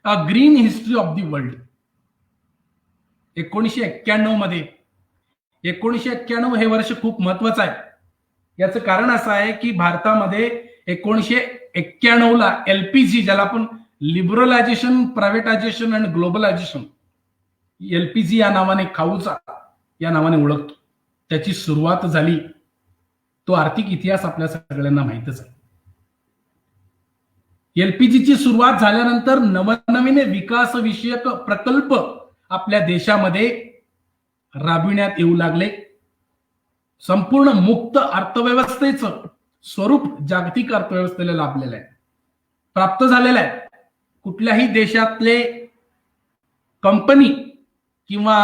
a green history of the world. 1991 मध्ये, 1991 हे वर्ष खूप महत्वाचं आहे. याचं कारण असं आहे की भारतामध्ये 1991 ला एलपीजी, ज्याला आपण liberalisation, privatisation and globalisation, LPG या नावाने, खाऊचा या नावाने ओळखतो, त्याची सुरुवात झाली. तो आर्थिक इतिहास आपल्या सगळ्यांना माहितच आहे. एलपीजीची सुरुवात झाल्यानंतर नवनवीन विकास विषयक प्रकल्प आपल्या देशामध्ये राबविण्यात येऊ लागले. संपूर्ण मुक्त अर्थव्यवस्थेचं स्वरूप जागतिक अर्थव्यवस्थेला लाभलेलं आहे, प्राप्त झालेलं आहे. कुठल्याही देशातले कंपनी किंवा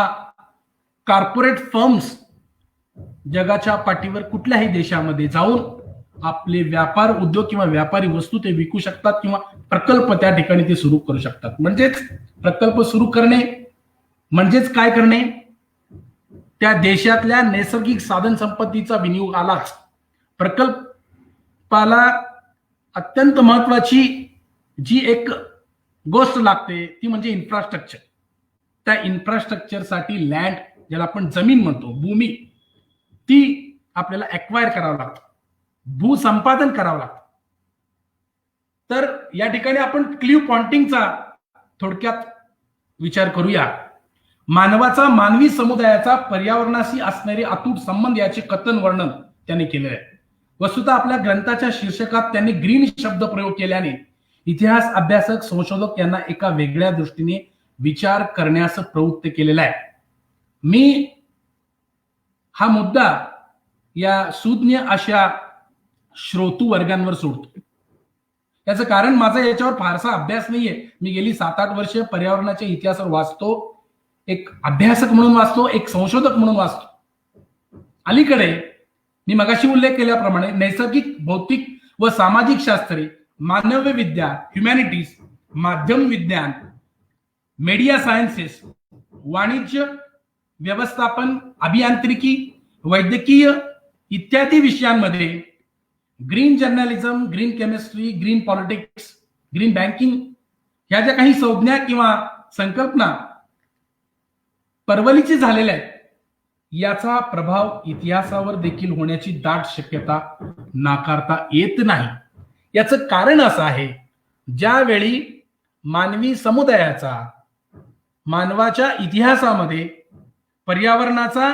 कॉर्पोरेट फर्म्स जगाच्या पाठीवर कुठल्याही देशामध्ये जाऊन आपले व्यापार उद्योग किंवा व्यापारी वस्तू ते विकू शकतात किंवा प्रकल्प त्या ठिकाणी ते सुरू करू शकतात. म्हणजेच प्रकल्प सुरू करणे म्हणजेच काय करणे? त्या देशातल्या नैसर्गिक साधन संपत्तीचा विनियोग आलाच. प्रकल्पाला अत्यंत महत्वाची जी एक गोष्ट लागते ती म्हणजे इन्फ्रास्ट्रक्चर. त्या इन्फ्रास्ट्रक्चरसाठी लँड, ज्याला आपण जमीन म्हणतो, भूमी, ती आपल्याला ऍक्वायर करावं लागतं, भूसंपादन करावं लागतं. तर या ठिकाणी आपण क्ल्यू पॉइंटिंगचा थोडक्यात विचार करूया. मानवाचा, मानवी समुदायाचा पर्यावरणाशी असणारे अतूट संबंध याचे कथन वर्णन त्यांनी केलेलं आहे. वस्तुतः आपल्या ग्रंथाच्या शीर्षकात त्यांनी ग्रीन शब्द प्रयोग केल्याने इतिहास अभ्यासक, संशोधक यांना एका वेगळ्या दृष्टीने विचार करण्यास प्रवृत्त केलेला आहे. मी हा मुद्दा या सुज्ञ अशा श्रोतू वर्गांवर सोडतो. याचं कारण माझा याच्यावर फारसा अभ्यास नाहीये. मी गेली 7-8 वर्ष पर्यावरणाच्या इतिहासावर वाचतो, एक अभ्यासक म्हणून वाचतो, एक संशोधक म्हणून वाचतो. अलीकडे मी मगाशी उल्लेख केल्याप्रमाणे नैसर्गिक, भौतिक व सामाजिक शास्त्रे, मानवविद्या, ह्युमॅनिटीज, माध्यम विज्ञान, मीडिया सायन्सेस, वाणिज्य, व्यवस्थापन, अभियांत्रिकी, वैद्यकीय इत्यादी विषयांमध्ये green journalism, green chemistry, green politics, green banking ह्या ज्या काही संज्ञा किंवा संकल्पना परवलीची झालेल्या आहेत, याचा प्रभाव इतिहासावर देखील होण्याची दाट शक्यता नाकारता येत नाही. याचं कारण असं आहे, ज्यावेळी मानवी समुदायाचा, मानवाच्या इतिहासामध्ये पर्यावरणाचा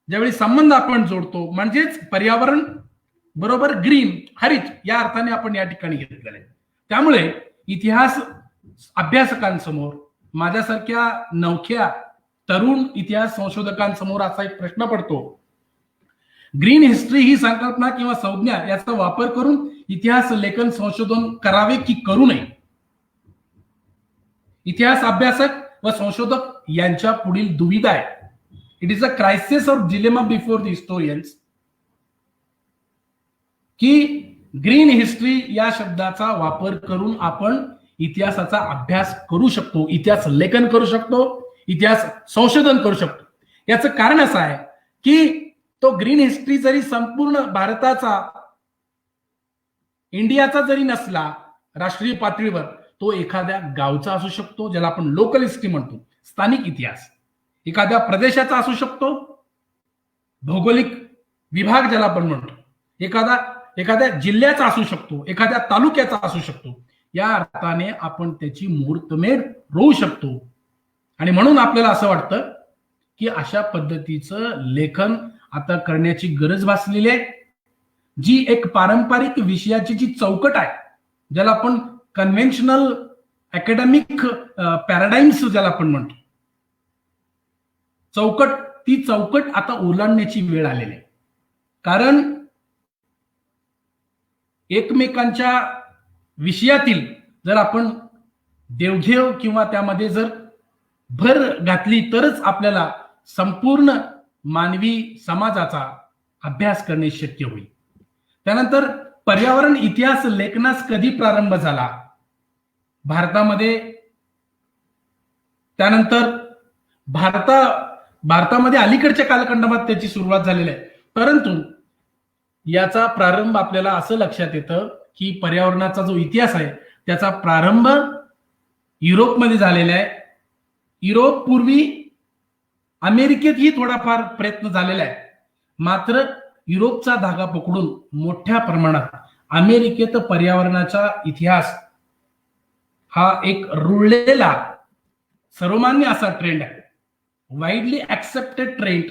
ज्यावेळी संबंध आपण जोडतो, म्हणजेच पर्यावरण बरोबर ग्रीन, हरित या अर्थाने आपण या ठिकाणी घेतलेलं आहे. त्यामुळे इतिहास अभ्यासकांसमोर, माझ्यासारख्या नवख्या तरुण इतिहास संशोधकांसमोर असा एक प्रश्न पडतो, ग्रीन हिस्ट्री ही संकल्पना किंवा संज्ञा याचा वापर करून इतिहास लेखन, संशोधन करावे की करू नये. इतिहास अभ्यासक व संशोधक यांच्या पुढील दुविधा आहे. It is a crisis of dilemma before the historians की ग्रीन हिस्ट्री या शब्दाचा वापर करून आपण इतिहासाचा अभ्यास करू शकतो, इतिहास लेखन करू शकतो, इतिहास संशोधन करू शकतो. याचं कारण असं आहे की तो ग्रीन हिस्ट्री जरी संपूर्ण भारताचा, इंडियाचा जरी नसला राष्ट्रीय पातळीवर, तो एखाद्या गावचा असू शकतो, ज्याला आपण लोकल हिस्ट्री म्हणतो, स्थानिक इतिहास, एखाद्या प्रदेशाचा असू शकतो, भौगोलिक विभाग ज्याला आपण म्हणतो, एखाद्या जिल्ह्याचा असू शकतो, एखाद्या तालुक्याचा असू शकतो. या अर्थाने आपण त्याची मुहूर्तमेढ रोवू शकतो. आणि म्हणून आपल्याला असं वाटतं की अशा पद्धतीचं लेखन आता करण्याची गरज भासलेली आहे. जी एक पारंपरिक विषयाची जी चौकट आहे, ज्याला आपण कन्व्हेन्शनल अकॅडमिक पॅराडाईम्स ज्याला आपण म्हणतो, चौकट, ती चौकट आता ओलांडण्याची वेळ आलेली आहे. कारण एकमेकांच्या विषयातील जर आपण देवघेव किंवा त्यामध्ये जर भर घातली तरच आपल्याला संपूर्ण मानवी समाजाचा अभ्यास करणे शक्य होईल. त्यानंतर पर्यावरण इतिहास लेखनास कधी प्रारंभ झाला भारतामध्ये, त्यानंतर भारतामध्ये अलीकडच्या कालखंडामध्ये त्याची सुरुवात झालेली आहे. परंतु याचा प्रारंभ आपल्याला असं लक्षात येतं की पर्यावरणाचा जो इतिहास आहे त्याचा प्रारंभ युरोपमध्ये झालेला आहे. युरोप पूर्वी अमेरिकेतही थोडाफार प्रयत्न झालेला आहे, मात्र युरोपचा धागा पकडून मोठ्या प्रमाणात अमेरिकेत पर्यावरणाचा इतिहास हा एक रुळलेला सर्वमान्य असा ट्रेंड आहे, widely accepted trend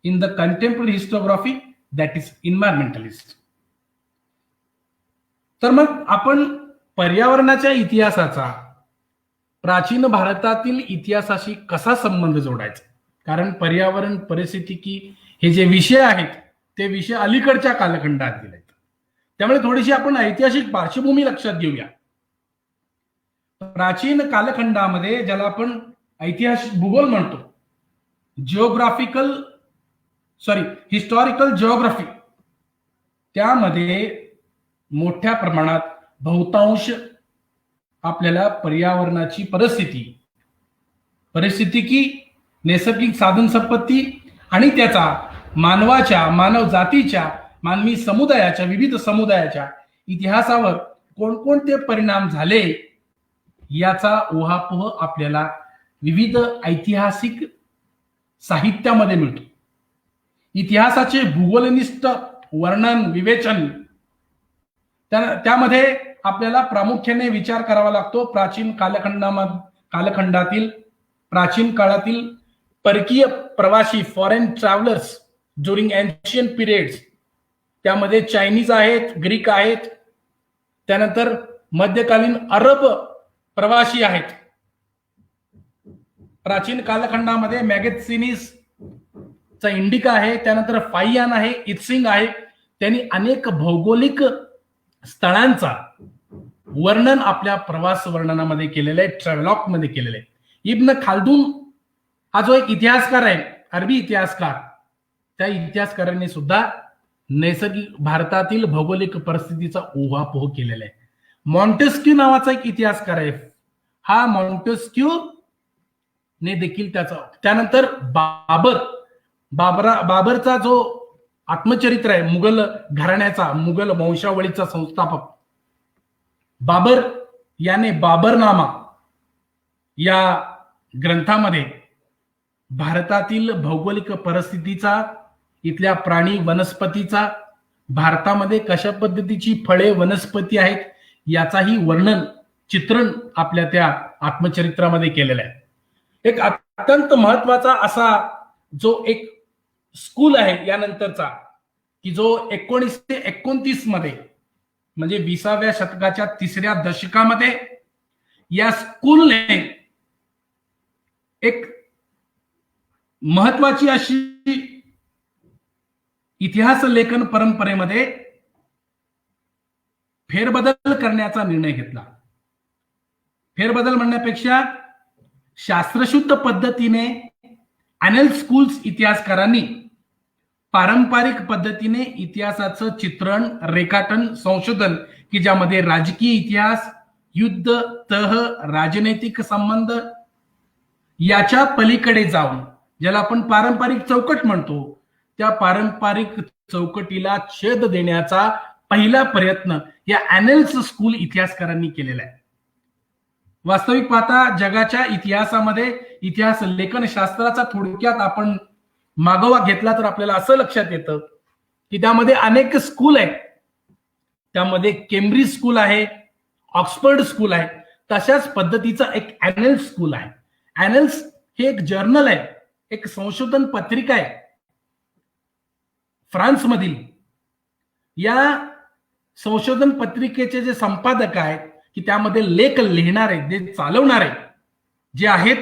in the contemporary historiography, that is environmentalist. तर मग आपण पर्यावरणाच्या इतिहासाचा प्राचीन भारतातील इतिहासाशी कसा संबंध जोडायचा, कारण पर्यावरण, परिस्थितिकी हे जे विषय आहेत ते विषय अलीकडच्या कालखंडात दिलेत. त्यामुळे थोडीशी आपण ऐतिहासिक पार्श्वभूमी लक्षात घेऊया. प्राचीन कालखंडामध्ये ज्याला आपण ऐतिहासिक भूगोल म्हणतो, हिस्टॉरिकल जिओग्राफी, त्यामध्ये मोठ्या प्रमाणात बहुतांश आपल्याला पर्यावरणाची परिस्थितिकी, नैसर्गिक साधन संपत्ती आणि त्याचा मानव जातीच्या, मानवी समुदायाच्या, विविध समुदायाच्या इतिहासावर कोणकोणते परिणाम झाले याचा उहापोह आपल्याला विविध ऐतिहासिक साहित्यामध्ये मिळतो. इतिहासाचे भूगोलनिष्ठ वर्णन विवेचन, त्यामध्ये आपल्याला प्रामुख्याने विचार करावा लागतो प्राचीन कालखंडातील, प्राचीन काळातील परकीय प्रवासी, foreign travellers during ancient periods, त्यामध्ये चायनीज आहेत, ग्रीक आहेत, त्यानंतर मध्यकालीन अरब प्रवासी आहेत. प्राचीन कालखंडामध्ये मॅगेसिनिस चा इंडिका आहे, त्यानंतर फाइयान आहे, इत्सिंग आहे. त्यांनी अनेक भौगोलिक स्थळांचा वर्णन आपल्या प्रवास वर्णनामध्ये केलेलं आहे, ट्रॅव्हलॉग मध्ये केलेलं आहे. इब्न खालदून हा जो एक इतिहासकार आहे, अरबी इतिहासकार, त्या इतिहासकारांनी सुद्धा नैसर्गिक भारतातील भौगोलिक परिस्थितीचा उहापोह केलेला आहे. मॉन्टेस्क्यू नावाचा एक इतिहासकार आहे, हा मॉन्टेस्क्यू ने देखील त्याचा, त्यानंतर बाबरचा जो आत्मचरित्र आहे, मुघल घराण्याचा, मुघल वंशावळीचा संस्थापक बाबर याने बाबरनामा या ग्रंथामध्ये भारतातील भौगोलिक परिस्थितीचा, इथल्या प्राणी वनस्पतीचा, भारतामध्ये कशा पद्धतीची फळे वनस्पती आहेत याचाही वर्णन, चित्रण आपल्या त्या आत्मचरित्रामध्ये केलेलं आहे. एक अत्यंत महत्वाचा असा जो एक स्कूल आहे यानंतरचा, की जो 1929 मध्ये म्हणजे 20व्या शतकाच्या 3ऱ्या दशकामध्ये या स्कूलने एक महत्वाची अशी इतिहास लेखन परंपरेमध्ये फेरबदल करण्याचा निर्णय घेतला. फेरबदल म्हणण्यापेक्षा शास्त्रशुद्ध पद्धतीने अनेल स्कूल्स इतिहासकारांनी पारंपरिक पद्धतीने इतिहासाचं चित्रण, रेखाटन, संशोधन, की ज्यामध्ये राजकीय इतिहास, युद्ध, तह, राजनैतिक संबंध याच्या पलीकडे जाऊन, ज्याला आपण पारंपरिक चौकट म्हणतो, त्या पारंपरिक चौकटीला छेद देण्याचा पहिला प्रयत्न या अनेल्स स्कूल इतिहासकारांनी केलेला आहे. वास्तविक पाहता जगाच्या इतिहासामध्ये इतिहास लेखन शास्त्राचा थोडक्यात आपण मागोवा घेतला तर आपल्याला असं लक्षात येतं की त्यामध्ये अनेक स्कूल आहेत. त्यामध्ये केम्ब्रिज स्कूल आहे, ऑक्सफर्ड स्कूल आहे, तशाच पद्धतीचा एक अनेल्स स्कूल आहे. अनेल्स हे एक जर्नल आहे, एक संशोधन पत्रिका आहे फ्रान्समधील. या संशोधन पत्रिकेचे जे संपादक आहेत, की त्यामध्ये लेख लिहिणारे, जे चालवणारे जे आहेत,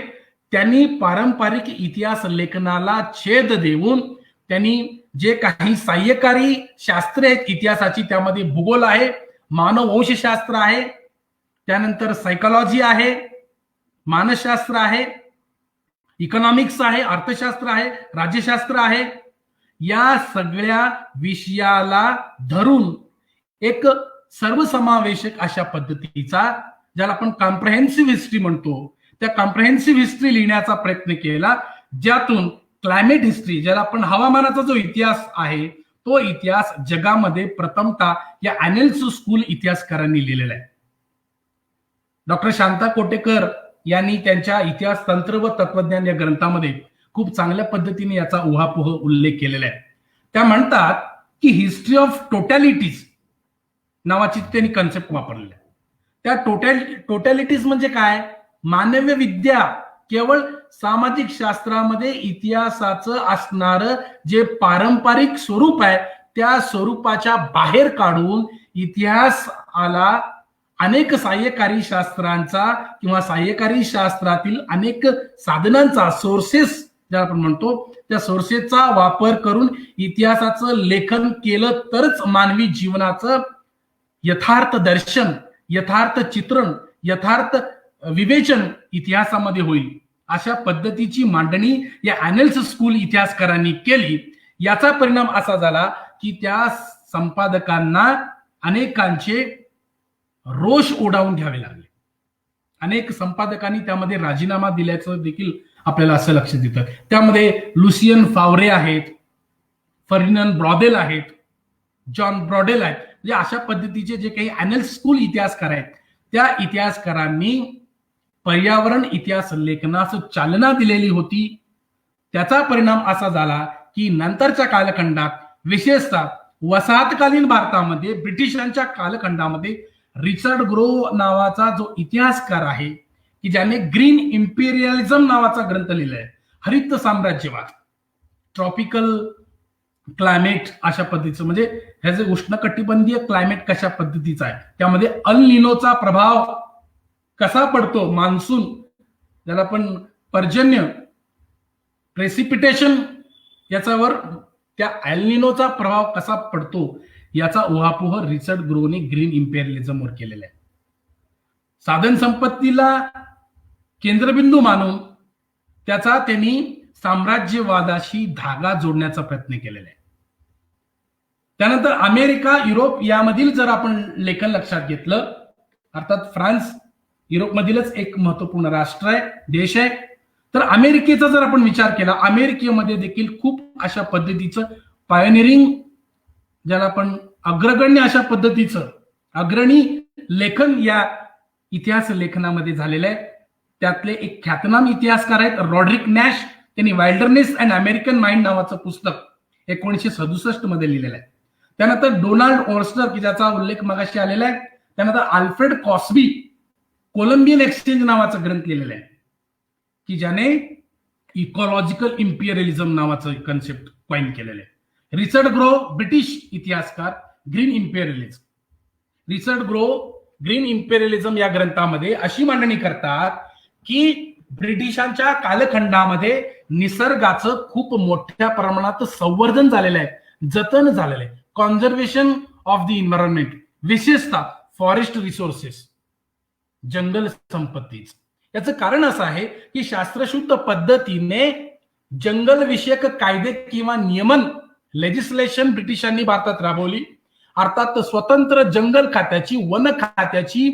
त्यांनी पारंपरिक इतिहास लेखनाला छेद देऊन त्यांनी जे काही सहाय्यकारी शास्त्रे आहेत इतिहासाची, त्यामध्ये भूगोल आहे, मानववंशशास्त्र आहे, त्यानंतर सायकोलॉजी आहे, मानसशास्त्र आहे, इकॉनॉमिक्स आहे, अर्थशास्त्र आहे, राज्यशास्त्र आहे, या सगळ्या विषयाला धरून एक सर्वसमावेशक अशा पद्धतीचा, ज्याला आपण कॉम्प्रिहेन्सिव्ह हिस्ट्री म्हणतो, त्या कॉम्प्रिहेन्सिव्ह हिस्ट्री लिहिण्याचा प्रयत्न केला, ज्यातून क्लायमेट हिस्ट्री, ज्याला आपण हवामानाचा जो इतिहास आहे, तो इतिहास जगामध्ये प्रथमतः या अनेल्स स्कूल इतिहासकारांनी लिहिलेला आहे. डॉक्टर शांता कोटेकर यांनी त्यांच्या इतिहास तंत्र व तत्वज्ञान या ग्रंथामध्ये खूप चांगल्या पद्धतीने याचा उहापोह उल्लेख केलेला आहे. त्या म्हणतात की हिस्ट्री ऑफ टोटॅलिटीज नावाची त्यांनी कन्सेप्ट वापरलेली आहे. त्या टोटॅलिटीज म्हणजे काय? मानवी विद्या केवळ सामाजिक शास्त्रामध्ये इतिहासाचं असणारं जे पारंपरिक स्वरूप आहे, त्या स्वरूपाच्या बाहेर काढून इतिहासाला अनेक सहाय्यकारी शास्त्रांचा किंवा सहाय्यकारी शास्त्रातील अनेक साधनांचा, सोर्सेस ज्याला आपण म्हणतो, त्या सोर्सेसचा वापर करून इतिहासाचं लेखन केलं तरच मानवी जीवनाचं यथार्थ दर्शन, यथार्थ चित्रण, यथार्थ विवेचन इतिहासामध्ये होईल. अशा पद्धतीची मांडणी या अनेल्स स्कूल इतिहासकारांनी केली. याचा परिणाम असा झाला की त्या संपादकांना अनेकांचे रोष ओढावून घ्यावे लागले. अनेक संपादकांनी त्यामध्ये राजीनामा दिल्याचं देखील आपल्याला असं लक्षात येतं. त्यामध्ये लुसियन फावरे आहेत, फर्डिनांड ब्रॉडेल आहेत, जॉन ब्रॉडेल आहेत. म्हणजे अशा पद्धतीचे जे काही अनेल्स स्कूल इतिहासकार आहेत, त्या इतिहासकारांनी पर्यावरण इतिहास लेखनास चालना दिलेली होती. त्याचा परिणाम असा झाला की नंतरच्या कालखंडात विशेषतः वसाहतकालीन भारतामध्ये ब्रिटिशांच्या कालखंडामध्ये रिचर्ड ग्रो नावाचा जो इतिहासकार आहे की ज्याने ग्रीन इम्पेरियलिझम नावाचा ग्रंथ लिहिलाय, हरित साम्राज्यवाद, ट्रॉपिकल क्लायमेट अशा पद्धतीचं, म्हणजे हे जे उष्णकटिबंधीय क्लायमेट कशा पद्धतीचा आहे, त्यामध्ये अल निनोचा प्रभाव कसा पडतो, मान्सून ज्याला आपण पर्जन्य प्रेसिपिटेशन याच्यावर त्या अल निनोचा प्रभाव कसा पडतो याचा उहापोह रिचर्ड ग्रोने ग्रीन इम्पेरियलिझमवर केलेला आहे. साधन संपत्तीला केंद्रबिंदू मानून त्याचा त्यांनी साम्राज्यवादाशी धागा जोडण्याचा प्रयत्न केलेला आहे. त्यानंतर अमेरिका, युरोप यामधील जर आपण लेखन लक्षात घेतलं, अर्थात फ्रान्स युरोपमधीलच एक महत्वपूर्ण राष्ट्र आहे, देश आहे. तर अमेरिकेचा जर आपण विचार केला, अमेरिकेमध्ये देखील खूप अशा पद्धतीचं पायोनिरिंग, ज्याला आपण अग्रगण्य अशा पद्धतीचं अग्रणी लेखन या इतिहास लेखनामध्ये झालेलं आहे. त्यातले एक ख्यातनाम इतिहासकार आहेत रॉड्रिक नॅश. त्यांनी वाइल्डरनेस अँड अमेरिकन माइंड नावाचं पुस्तक 1967 मध्ये लिहिलेलं आहे. त्यानंतर डोनाल्ड ओर्स्टर की ज्याचा उल्लेख मगाशी आलेला आहे. त्यानंतर अल्फ्रेड कॉस्बी कोलंबियन एक्सचेंज नावाचा ग्रंथ लिहिलेला आहे की ज्याने इकॉलॉजिकल इम्पिरियलिझम नावाचं कन्सेप्ट कॉइन केलेलं आहे. रिचर्ड ग्रो ब्रिटिश इतिहासकार, ग्रीन इम्पेरियलिझम. रिचर्ड ग्रो ग्रीन इम्पेरियलिझम या ग्रंथामध्ये अशी मांडणी करतात की ब्रिटिशांच्या कालखंडामध्ये निसर्गाचं खूप मोठ्या प्रमाणात संवर्धन झालेलं आहे, जतन झालेलं आहे, कॉन्झर्वेशन ऑफ द इन्व्हायरमेंट, विशेषतः फॉरेस्ट रिसोर्सेस, जंगल संपत्तीच. याचं कारण असं आहे की शास्त्रशुद्ध पद्धतीने जंगल विषयक कायदे किंवा नियमन लेजिस्लेशन ब्रिटिशांनी भारतात राबवली. अर्थात स्वतंत्र जंगल खात्याची, वन खात्याची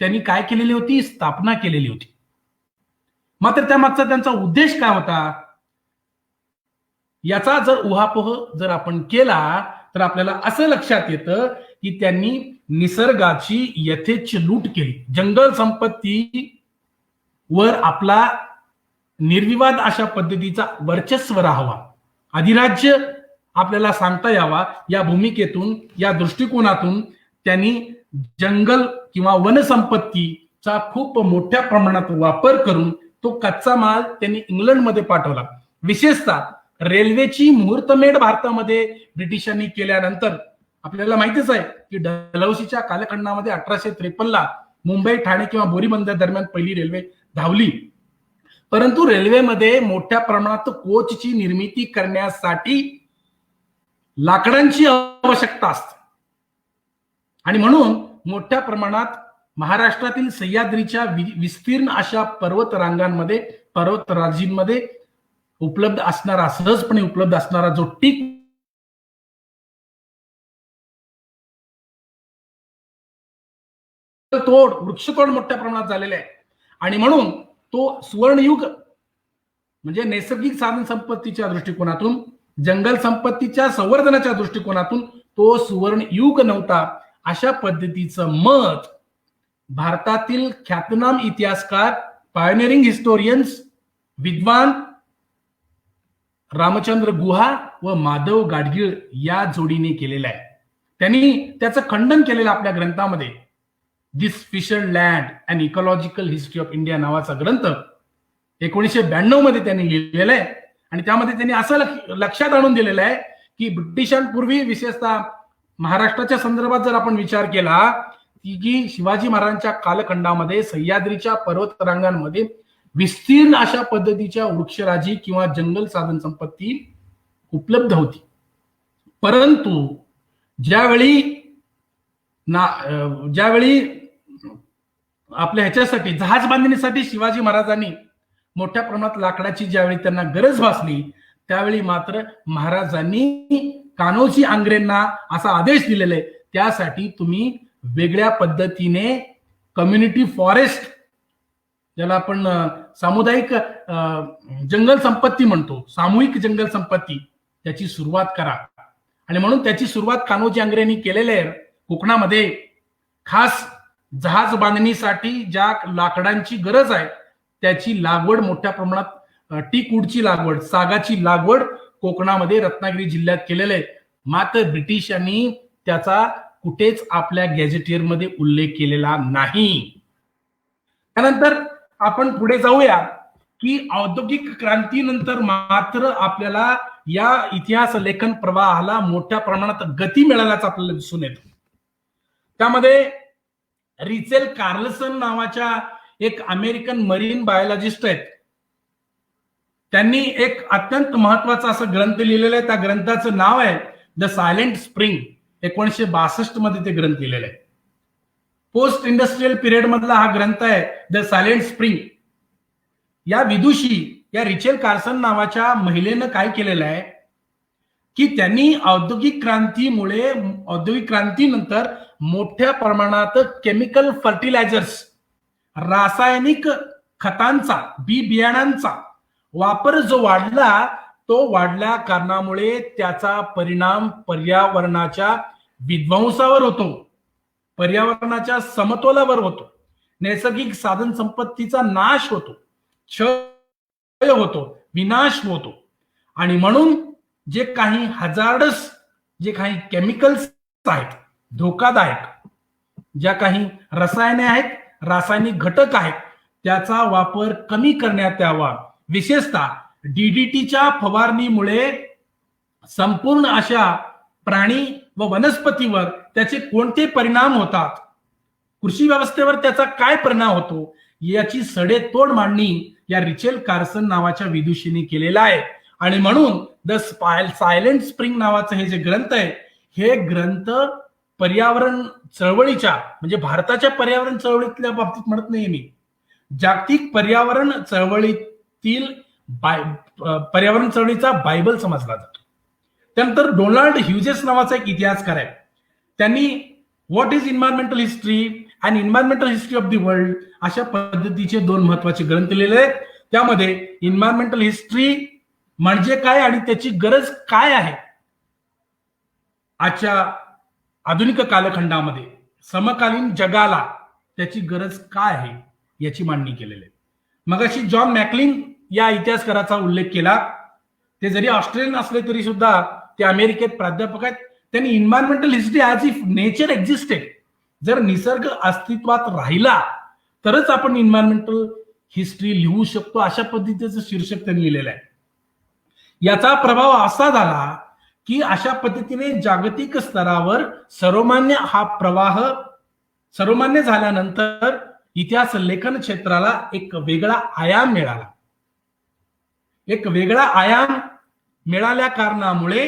त्यांनी काय केलेली होती, स्थापना केलेली होती. मात्र त्यामागचा त्यांचा उद्देश काय होता याचा जर उहापोह जर आपण केला तर आपल्याला असं लक्षात येतं की त्यांनी निसर्गाची यथेच्छ लूट केली. जंगल संपत्ती वर आपला निर्विवाद अशा पद्धतीचा वर्चस्व राहावा, अधिराज्य आपल्याला सांगता यावा, या भूमिकेतून, या दृष्टिकोनातून त्यांनी जंगल किंवा वनसंपत्तीचा खूप मोठ्या प्रमाणात वापर करून तो कच्चा माल त्यांनी इंग्लंडमध्ये पाठवला. विशेषतः रेल्वेची मुहूर्तमेढ भारतामध्ये ब्रिटिशांनी केल्यानंतर आपल्याला माहितीच आहे की डलहौसीच्या कालखंडामध्ये 1853 मुंबई, ठाणे किंवा बोरीबंदर दरम्यान पहिली रेल्वे धावली. परंतु रेल्वेमध्ये मोठ्या प्रमाणात कोचची निर्मिती करण्यासाठी लाकडांची आवश्यकता असते आणि म्हणून मोठ्या प्रमाणात महाराष्ट्रातील सह्याद्रीच्या विस्तीर्ण अशा पर्वत रांगांमध्ये, पर्वत राजींमध्ये उपलब्ध असणारा, सहजपणे उपलब्ध असणारा जो टीक तोड, वृक्षतोड मोठ्या प्रमाणात झालेला आहे आणि म्हणून तो सुवर्णयुग म्हणजे नैसर्गिक साधन संपत्तीच्या दृष्टिकोनातून, जंगल संपत्तीच्या संवर्धनाच्या दृष्टिकोनातून तो सुवर्णयुग नव्हता, अशा पद्धतीचं मत भारतातील ख्यातनाम इतिहासकार, पायोनियरिंग हिस्टोरियन्स, विद्वान रामचंद्र गुहा व माधव गाडगीळ या जोडीने केलेला आहे. त्यांनी त्याचं खंडन केलेलं आपल्या ग्रंथामध्ये this fissured land and ecological history of India नावाचा ग्रंथ 1992 मध्ये त्यांनी लिहिलेला आहे आणि त्यामध्ये त्यांनी असं लक्षात आणून दिलेलं आहे की ब्रिटिशांपूर्वी, विशेषतः महाराष्ट्राच्या संदर्भात जर आपण विचार केला की शिवाजी महाराजांच्या कालखंडामध्ये सह्याद्रीच्या पर्वत रांगांमध्ये विस्तीर्ण अशा पद्धतीच्या वृक्षराजी किंवा जंगल साधन संपत्ती उपलब्ध होती. परंतु ज्यावेळी आपल्या ह्याच्यासाठी जहाज बांधणीसाठी शिवाजी महाराजांनी मोठ्या प्रमाणात लाकडाची ज्यावेळी त्यांना गरज भासली त्यावेळी मात्र महाराजांनी कान्होजी आंग्रेंना असा आदेश दिलेला आहे, त्यासाठी तुम्ही वेगळ्या पद्धतीने कम्युनिटी फॉरेस्ट, ज्याला आपण सामुदायिक जंगल संपत्ती म्हणतो, सामूहिक जंगल संपत्ती, त्याची सुरुवात करा. आणि म्हणून त्याची सुरुवात कान्होजी आंग्रेंनी केलेली आहे. कोकणामध्ये खास जहाज बांधणीसाठी ज्या लाकडांची गरज आहे त्याची लागवड मोठ्या प्रमाणात, टीक वूडची लागवड, सागाची लागवड कोकणामध्ये रत्नागिरी जिल्ह्यात केलेलं आहे. मात्र ब्रिटिशांनी त्याचा कुठेच आपल्या गॅझेटियरमध्ये उल्लेख केलेला नाही. त्यानंतर आपण पुढे जाऊया की औद्योगिक क्रांतीनंतर मात्र आपल्याला या इतिहास लेखन प्रवाहाला मोठ्या प्रमाणात गती मिळाल्याचं आपल्याला दिसून येतं. त्यामध्ये रिचेल कार्लसन नावाच्या एक अमेरिकन मरीन बायोलॉजिस्ट आहेत. त्यांनी एक अत्यंत महत्वाचा असा ग्रंथ लिहिलेला आहे. त्या ग्रंथाचं नाव आहे द सायलेंट स्प्रिंग. 1962 मध्ये ते ग्रंथ लिहिलेलं आहे. पोस्ट इंडस्ट्रियल पिरियड मधला हा ग्रंथ आहे द सायलेंट स्प्रिंग. या विदुषी या रिचेल कार्सन नावाच्या महिलेनं काय केलेलं आहे की त्यांनी औद्योगिक क्रांतीनंतर मोठ्या प्रमाणात केमिकल फर्टिलायझर्स, रासायनिक खतांचा, बी बियाणांचा वापर जो वाढला, तो वाढल्या कारणामुळे त्याचा परिणाम पर्यावरणाच्या विध्वंसावर होतो, पर्यावरणाच्या समतोलावर होतो, नैसर्गिक साधन संपत्तीचा नाश होतो, क्षय होतो, विनाश होतो. आणि म्हणून जे काही हजार्डस, जे काही केमिकल्स आहेत, धोकादायक ज्या काही रसायने आहेत, रासायनिक घटक आहेत, त्याचा वापर कमी करण्यात यावा. विशेषतः डीडीटीच्या फवारणीमुळे संपूर्ण अशा प्राणी व वनस्पतीवर त्याचे कोणते परिणाम होतात, कृषी व्यवस्थेवर त्याचा काय परिणाम होतो, याची सडेतोड मांडणी या रिचेल कार्सन नावाच्या विदुषीने केलेला आहे. आणि म्हणून द सायलेंट स्प्रिंग नावाचं हे जे ग्रंथ आहे, हे ग्रंथ पर्यावरण चळवळीच्या, म्हणजे भारताच्या पर्यावरण चळवळीतल्या बाबतीत म्हणत नाही मी, जागतिक पर्यावरण चळवळीतील पर्यावरण चळवळीचा बायबल समजला जातो. त्यानंतर डोनाल्ड ह्युजेस नावाचा एक इतिहासकार आहे. त्यांनी what is environmental history and environmental history of the world अशा पद्धतीचे 2 महत्वाचे ग्रंथ लिहिले आहेत. त्यामध्ये एन्व्हायरमेंटल हिस्ट्री म्हणजे काय आणि त्याची गरज काय आहे, आजच्या आधुनिक कालखंडामध्ये समकालीन जगाला त्याची गरज काय आहे याची मांडणी केलेली आहे. मगाशी जॉन मॅकलिन या इतिहासकाराचा उल्लेख केला. ते जरी ऑस्ट्रेलियन असले तरी सुद्धा ते अमेरिकेत प्राध्यापक आहेत. त्यांनी environmental history as if nature existed, जर निसर्ग अस्तित्वात राहिला तरच आपण एन्व्हायरमेंटल हिस्ट्री लिहू शकतो, अशा पद्धतीचं शीर्षक त्यांनी लिहिलेलं आहे. याचा प्रभाव असा झाला की अशा पद्धतीने जागतिक स्तरावर सर्वमान्य हा प्रवाह सर्वमान्य झाल्यानंतर इतिहास लेखन क्षेत्राला एक वेगळा आयाम मिळाला. एक वेगळा आयाम मिळाल्या कारणामुळे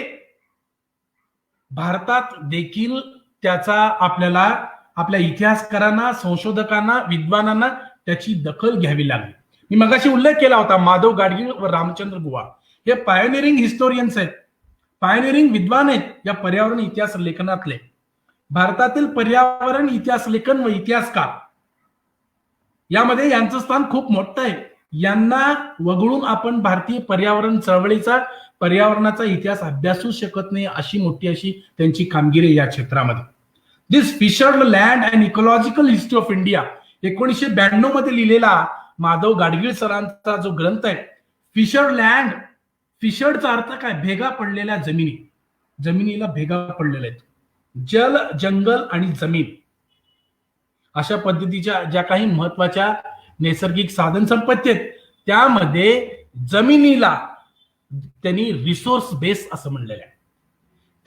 भारतात देखील त्याचा आपल्याला आपल्या इतिहासकारांना, संशोधकांना, विद्वानांना त्याची दखल घ्यावी लागली. मी मगाशी उल्लेख केला होता माधव गाडगीळ व रामचंद्र गुहा हे पायोनियरिंग हिस्टोरियन्स आहेत, पायोनियरिंग विद्वान आहेत या पर्यावरण इतिहास लेखनातले. भारतातील पर्यावरण इतिहास लेखन व इतिहासकार यामध्ये यांचं स्थान खूप मोठं आहे. यांना वगळून आपण भारतीय पर्यावरण चळवळीचा, पर्यावरणाचा इतिहास अभ्यासू शकत नाही, अशी मोठी अशी त्यांची कामगिरी या क्षेत्रामध्ये. This fissured land and ecological history of India 1992 मध्ये लिहिलेला माधव गाडगीळ सरांचा जो ग्रंथ आहे, फिशर्ड लँड, फिशर्डचा अर्थ काय, भेगा पडलेल्या जमिनी, जमिनीला भेगा पडलेल्या आहेत, जल, जंगल आणि जमीन अशा पद्धतीच्या ज्या काही महत्वाच्या नैसर्गिक साधन संपत्ती आहेत, त्यामध्ये जमिनीला त्यांनी रिसोर्स बेस असं म्हणलेलं आहे.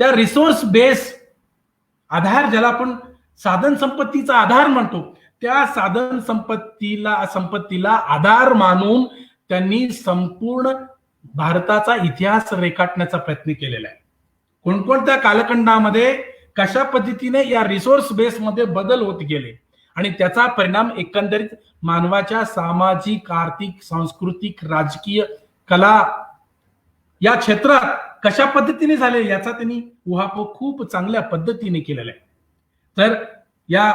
त्या रिसोर्स बेस आधार, ज्याला आपण साधन संपत्तीचा आधार म्हणतो, त्या साधन संपत्तीला आधार मानून त्यांनी संपूर्ण भारताचा इतिहास रेखाटण्याचा प्रयत्न केलेला आहे. कोणकोणत्या कालखंडामध्ये कशा पद्धतीने या रिसोर्स बेसमध्ये बदल होत गेले आणि त्याचा परिणाम एकंदरीत मानवाच्या सामाजिक, आर्थिक, सांस्कृतिक, राजकीय, कला या क्षेत्रात कशा पद्धतीने झाले याचा त्यांनी उहापोह खूप चांगल्या पद्धतीने केलेला आहे. तर या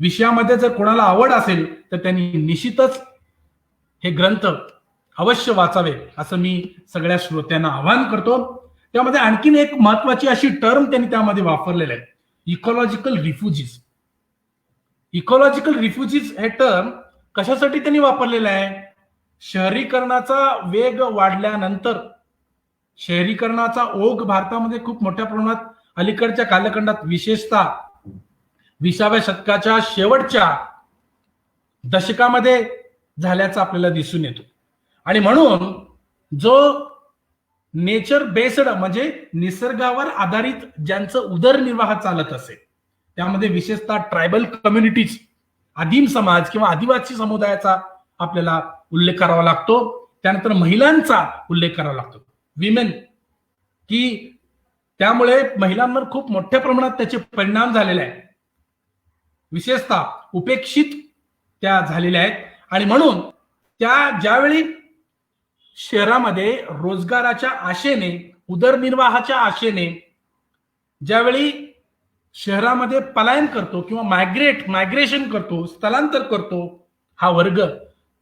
विषयामध्ये जर कोणाला आवड असेल तर त्यांनी निश्चितच हे ग्रंथ अवश्य वाचावे असं मी सगळ्या श्रोत्यांना आवाहन करतो. त्यामध्ये आणखीन एक महत्वाची अशी टर्म त्यांनी त्यामध्ये वापरलेलं आहे, इकॉलॉजिकल रिफ्युजीज. इकॉलॉजिकल रिफ्युजीज हे टर्म कशासाठी त्यांनी वापरलेलं आहे, शहरीकरणाचा वेग वाढल्यानंतर शहरीकरणाचा ओघ भारतामध्ये खूप मोठ्या प्रमाणात अलीकडच्या कालखंडात विशेषतः 20व्या शतकाच्या शेवटच्या दशकामध्ये झाल्याचा आपल्याला दिसून येतो. आणि म्हणून जो नेचर बेस्ड म्हणजे निसर्गावर आधारित ज्यांचं उदरनिर्वाह चालत असेल, त्यामध्ये विशेषतः ट्रायबल कम्युनिटीज, आदिम समाज किंवा आदिवासी समुदायाचा आपल्याला उल्लेख करावा लागतो. त्यानंतर महिलांचा उल्लेख करावा लागतो, विमेन, की त्यामुळे महिलांवर खूप मोठ्या प्रमाणात त्याचे परिणाम झालेले आहेत, विशेषतः उपेक्षित त्या झालेल्या आहेत. आणि म्हणून त्या ज्यावेळी शहरामध्ये रोजगाराच्या आशेने, उदरनिर्वाहाच्या आशेने ज्यावेळी शहरामध्ये पलायन करतो किंवा मायग्रेशन करतो, स्थलांतर करतो हा वर्ग,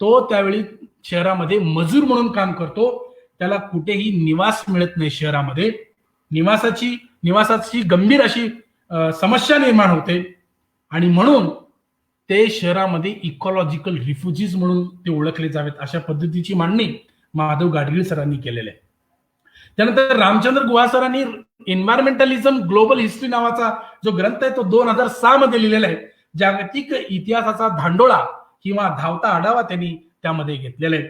तो त्यावेळी शहरामध्ये मजूर म्हणून काम करतो. त्याला कुठेही निवास मिळत नाही. शहरामध्ये निवासाची गंभीर अशी समस्या निर्माण होते. आणि म्हणून ते शहरामध्ये इकॉलॉजिकल रिफ्युजीज म्हणून ते ओळखले जावेत, अशा पद्धतीची मांडणी माधव गाडगीळ सरांनी केलेली आहे. त्यानंतर रामचंद्र गुहा सरांनी एन्व्हायरमेंटलिझम ग्लोबल हिस्ट्री नावाचा जो ग्रंथ आहे तो 2006 मध्ये लिहिलेला आहे. जागतिक इतिहासाचा धांडोळा किंवा धावता आढावा त्यांनी त्यामध्ये घेतलेला आहे.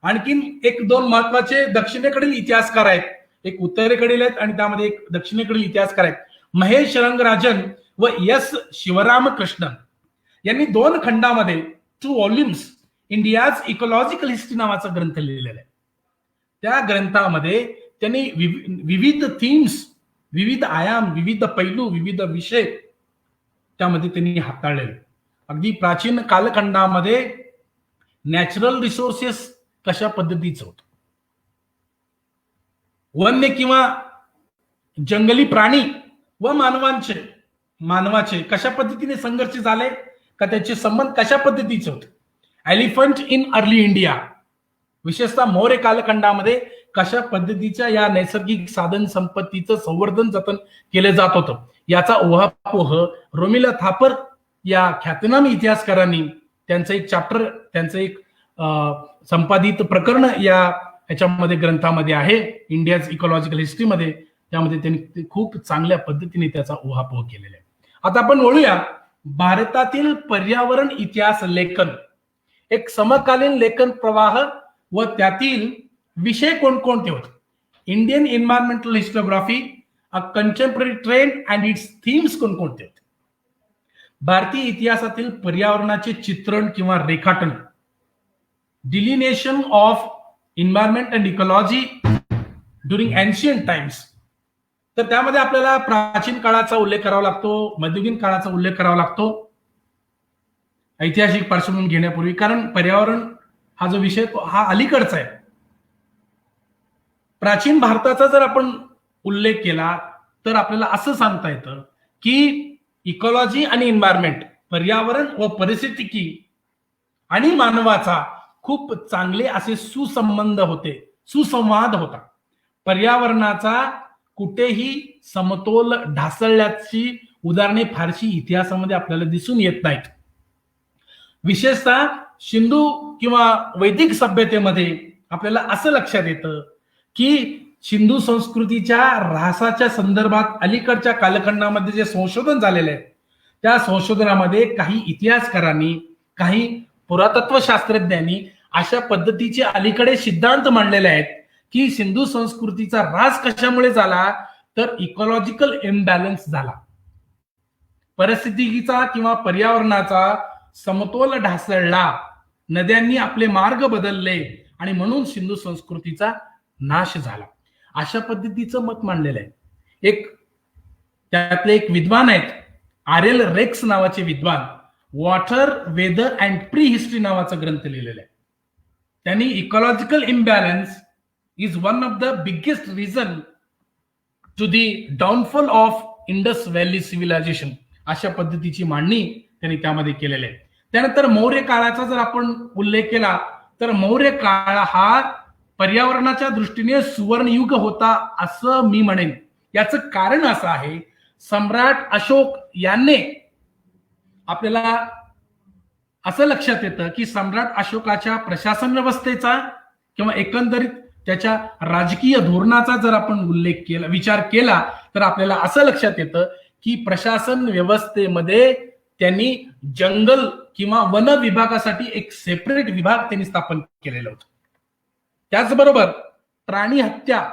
आणखीन एक दोन महत्वाचे दक्षिणेकडील इतिहासकार आहेत, एक उत्तरेकडील आहेत आणि त्यामध्ये एक दक्षिणेकडील इतिहासकार आहेत. महेश रंगराजन व एस शिवरामकृष्णन यांनी 2 खंडामध्ये 2 व्हॉल्युम्स इंडियाज इकॉलॉजिकल हिस्ट्री नावाचा ग्रंथ लिहिलेला आहे. त्या ग्रंथामध्ये त्यांनी विविध थीम्स, विविध आयाम, विविध पैलू, विविध विषय त्यामध्ये त्यांनी हाताळलेले. अगदी प्राचीन कालखंडामध्ये नॅचरल रिसोर्सेस कशा पद्धतीचं होतं, वन्य किंवा जंगली प्राणी व मानवाचे कशा पद्धतीने संघर्ष झाले, का त्याचे संबंध कशा पद्धतीचे होते. एलिफंट इन अर्ली इंडिया, विशेषतः मौर्य कालखंडामध्ये कशा पद्धतीच्या या नैसर्गिक साधन संपत्तीचं संवर्धन जतन केलं जात होतं, याचा ओहापोह रोमिला थापर या ख्यातनाम इतिहासकारांनी त्यांचं एक चॅप्टर, त्यांचं एक संपादित प्रकरण याच्यामध्ये ग्रंथामध्ये आहे, इंडियाज इकॉलॉजिकल हिस्ट्रीमध्ये. त्यामध्ये त्यांनी खूप चांगल्या पद्धतीने त्याचा ओहापोह केलेला आहे. आता आपण वळूया भारतातील पर्यावरण इतिहास लेखन, एक समकालीन लेखन प्रवाह व त्यातील विषय कोणकोणते होते. Indian environmental histography, a contemporary trend and its themes कोणकोणते होते. भारतीय इतिहासातील पर्यावरणाचे चित्रण किंवा रेखाटन, delineation of environment and ecology during ancient times. तर त्यामध्ये आपल्याला प्राचीन काळाचा उल्लेख करावा लागतो, मध्ययुगीन काळाचा उल्लेख करावा लागतो ऐतिहासिक पार्श्वभूमी घेण्यापूर्वी, कारण पर्यावरण हा जो विषय हा अलीकडचा आहे. प्राचीन भारताचा जर आपण उल्लेख केला तर आपल्याला असं सांगता येतं की इकॉलॉजी आणि एन्व्हायरमेंट, पर्यावरण व परिस्थितिकी आणि मानवाचा खूप चांगले असे सुसंवाद होता. पर्यावरणाचा कुठेही समतोल ढासळल्याची उदाहरणे फारशी इतिहासामध्ये आपल्याला दिसून येत नाहीत. विशेषतः सिंधू किंवा वैदिक सभ्यतेमध्ये आपल्याला असं लक्षात येतं की सिंधू संस्कृतीच्या ऱ्हासाच्या संदर्भात अलीकडच्या कालखंडामध्ये जे संशोधन झालेलं आहे, त्या संशोधनामध्ये काही इतिहासकारांनी, काही पुरातत्व शास्त्रज्ञांनी अशा पद्धतीचे अलीकडे सिद्धांत मांडलेले आहेत की सिंधू संस्कृतीचा ऱ्हास कशामुळे झाला, तर इकॉलॉजिकल इम्बॅलन्स झाला, परिस्थितीचा किंवा पर्यावरणाचा समतोल ढासळला, नद्यांनी आपले मार्ग बदलले आणि म्हणून सिंधू संस्कृतीचा नाश झाला, अशा पद्धतीचं मत मांडलेलं आहे. त्यातले एक विद्वान आहेत, आर.एल. रेक्स नावाचे विद्वान, water, weather and prehistory नावाचा ग्रंथ लिहिलेला आहे. त्यांनी ecological imbalance is one of the biggest reason to the downfall of Indus valley civilisation, अशा पद्धतीची मांडणी त्यांनी त्यामध्ये केलेली आहे. त्यानंतर मौर्य काळाचा जर आपण उल्लेख केला तर मौर्य काळ हा पर्यावरणाच्या दृष्टीने सुवर्णयुग होता असं मी म्हणेन. याचं कारण असं आहे, सम्राट अशोक यांनी, आपल्याला असं लक्षात येतं की सम्राट अशोकाच्या प्रशासन व्यवस्थेचा किंवा एकंदरीत त्याच्या राजकीय धोरणाचा जर आपण उल्लेख केला, विचार केला, तर आपल्याला असं लक्षात येतं की प्रशासन व्यवस्थेमध्ये त्यांनी जंगल किंवा वन विभागासाठी एक सेपरेट विभाग त्यांनी स्थापन केलेला होता. त्याचबरोबर प्राणी हत्या,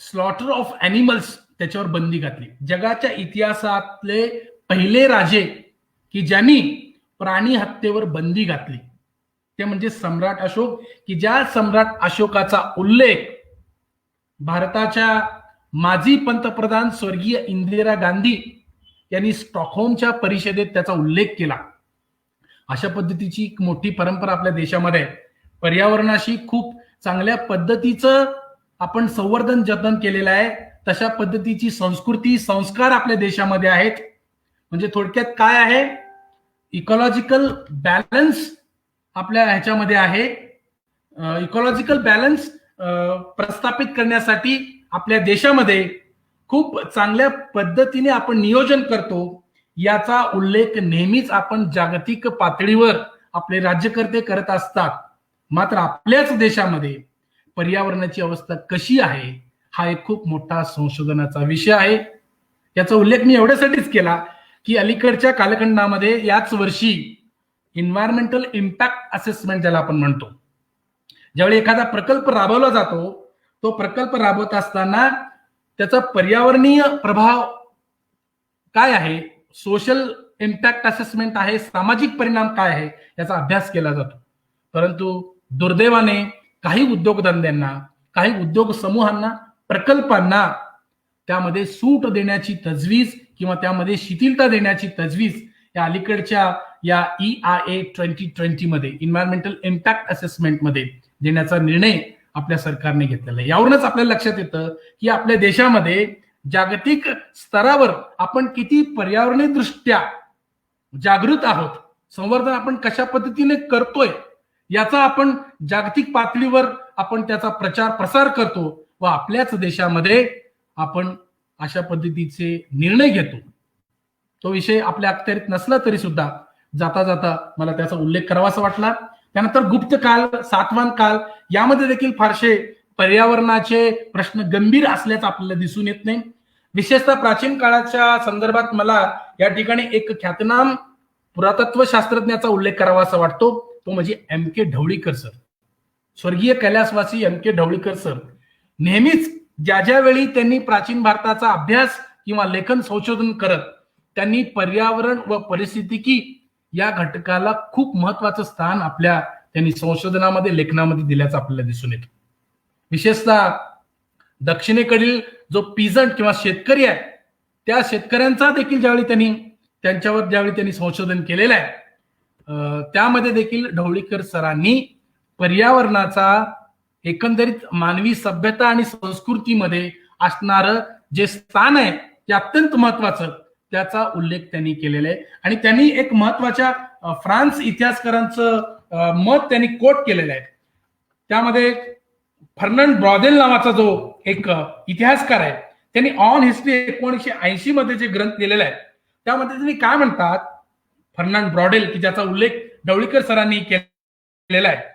स्लॉटर ऑफ अॅनिमल्स, त्याच्यावर बंदी घातली. जगाच्या इतिहासातले पहिले राजे की ज्यांनी प्राणी हत्येवर बंदी घातली ते म्हणजे सम्राट अशोक, की ज्या सम्राट अशोकाचा उल्लेख भारताच्या माजी पंतप्रधान स्वर्गीय इंदिरा गांधी यांनी स्टॉकहोमच्या परिषदेत त्याचा उल्लेख केला. अशा पद्धतीची एक मोठी परंपरा आपल्या देशामध्ये आहे. पर्यावरणाशी खूप चांगल्या पद्धतीचं आपण संवर्धन जतन केलेलं आहे. तशा पद्धतीची संस्कृती, संस्कार आपल्या देशामध्ये आहेत. म्हणजे थोडक्यात काय आहे, इकॉलॉजिकल बॅलन्स आपल्या ह्याच्यामध्ये आहे. इकॉलॉजिकल बॅलन्स प्रस्थापित करण्यासाठी आपल्या देशामध्ये खूप चांगल्या पद्धतीने आपण नियोजन करतो. याचा उल्लेख नेहमीच आपण जागतिक पातळीवर आपले राज्यकर्ते करत असतात. मात्र आपल्याच देशामध्ये पर्यावरणाची अवस्था कशी आहे हा एक खूप मोठा संशोधनाचा विषय आहे. याचा उल्लेख मी एवढ्यासाठीच केला की अलीकडच्या कालखंडामध्ये याच वर्षी एन्व्हायरमेंटल इम्पॅक्ट असेसमेंट ज्याला आपण म्हणतो, ज्यावेळी एखादा प्रकल्प राबवला जातो, तो प्रकल्प राबवत असताना त्याचा पर्यावरणीय प्रभाव काय आहे, सोशल इम्पॅक्ट असेसमेंट आहे, सामाजिक परिणाम काय आहे, याचा अभ्यास केला जातो. परंतु दुर्दैवाने काही उद्योगधंद्यांना, काही उद्योग समूहांना, प्रकल्पांना त्यामध्ये सूट देण्याची तजवीज किंवा त्यामध्ये शिथिलता देण्याची तजवीज या अलीकडच्या या EIA 2020 मध्ये, एन्व्हायरमेंटल इम्पॅक्ट असेसमेंट मध्ये देण्याचा निर्णय आपल्या सरकारने घेतलेला आहे. यावरूनच आपल्याला लक्षात येतं की आपल्या देशामध्ये जागतिक स्तरावर आपण किती पर्यावरणीय दृष्ट्या जागृत आहोत, संवर्धन आपण कशा पद्धतीने करतोय याचा आपण जागतिक पातळीवर आपण त्याचा प्रचार प्रसार करतो व आपल्याच देशामध्ये आपण अशा पद्धतीचे निर्णय घेतो. तो विषय आपल्या अखत्यारीत नसला तरी सुद्धा जाता जाता मला त्याचा उल्लेख करावासा वाटला. त्यानंतर गुप्त काल, सातवाहन काल, यामध्ये देखील फारसे पर्यावरणाचे प्रश्न गंभीर असल्याचं आपल्याला दिसून येत नाही. विशेषतः प्राचीन काळाच्या संदर्भात मला या ठिकाणी एक ख्यातनाम पुरातत्व शास्त्रज्ञाचा उल्लेख करावासा वाटतो. तो म्हणजे MK ढवळीकर सर, स्वर्गीय कैलासवासी MK ढवळीकर सर. नेहमीच ज्या वेळी त्यांनी प्राचीन भारताचा अभ्यास किंवा लेखन संशोधन करत, त्यांनी पर्यावरण व पारिस्थितिकी या घटकाला खूप महत्वाचं स्थान आपल्या त्यांनी संशोधनामध्ये, लेखनामध्ये दिल्याचं आपल्याला दिसून येतं. विशेषतः दक्षिणेकडील जो पिझंट किंवा शेतकरी आहे, त्या शेतकऱ्यांचा देखील ज्यावेळी त्यांनी संशोधन केलेलं आहे, त्यामध्ये देखील ढवळीकर सरांनी पर्यावरणाचा एकंदरीत मानवी सभ्यता आणि संस्कृतीमध्ये असणारं जे स्थान आहे ते अत्यंत महत्वाचं, त्याचा उल्लेख त्यांनी केलेला आहे. आणि त्यांनी एक महत्वाच्या फ्रान्स इतिहासकारांचं मत त्यांनी कोट केलेलं आहे. त्यामध्ये फर्नंड ब्रॉदेल नावाचा जो एक इतिहासकार आहे, त्यांनी ऑन हिस्ट्री 1980 मध्ये जे ग्रंथ लिहिलेला आहे, त्यामध्ये त्यांनी काय म्हणतात, फर्नंड ब्रॉडेल, की ज्याचा उल्लेख ढवळीकर सरांनी केलेला आहे,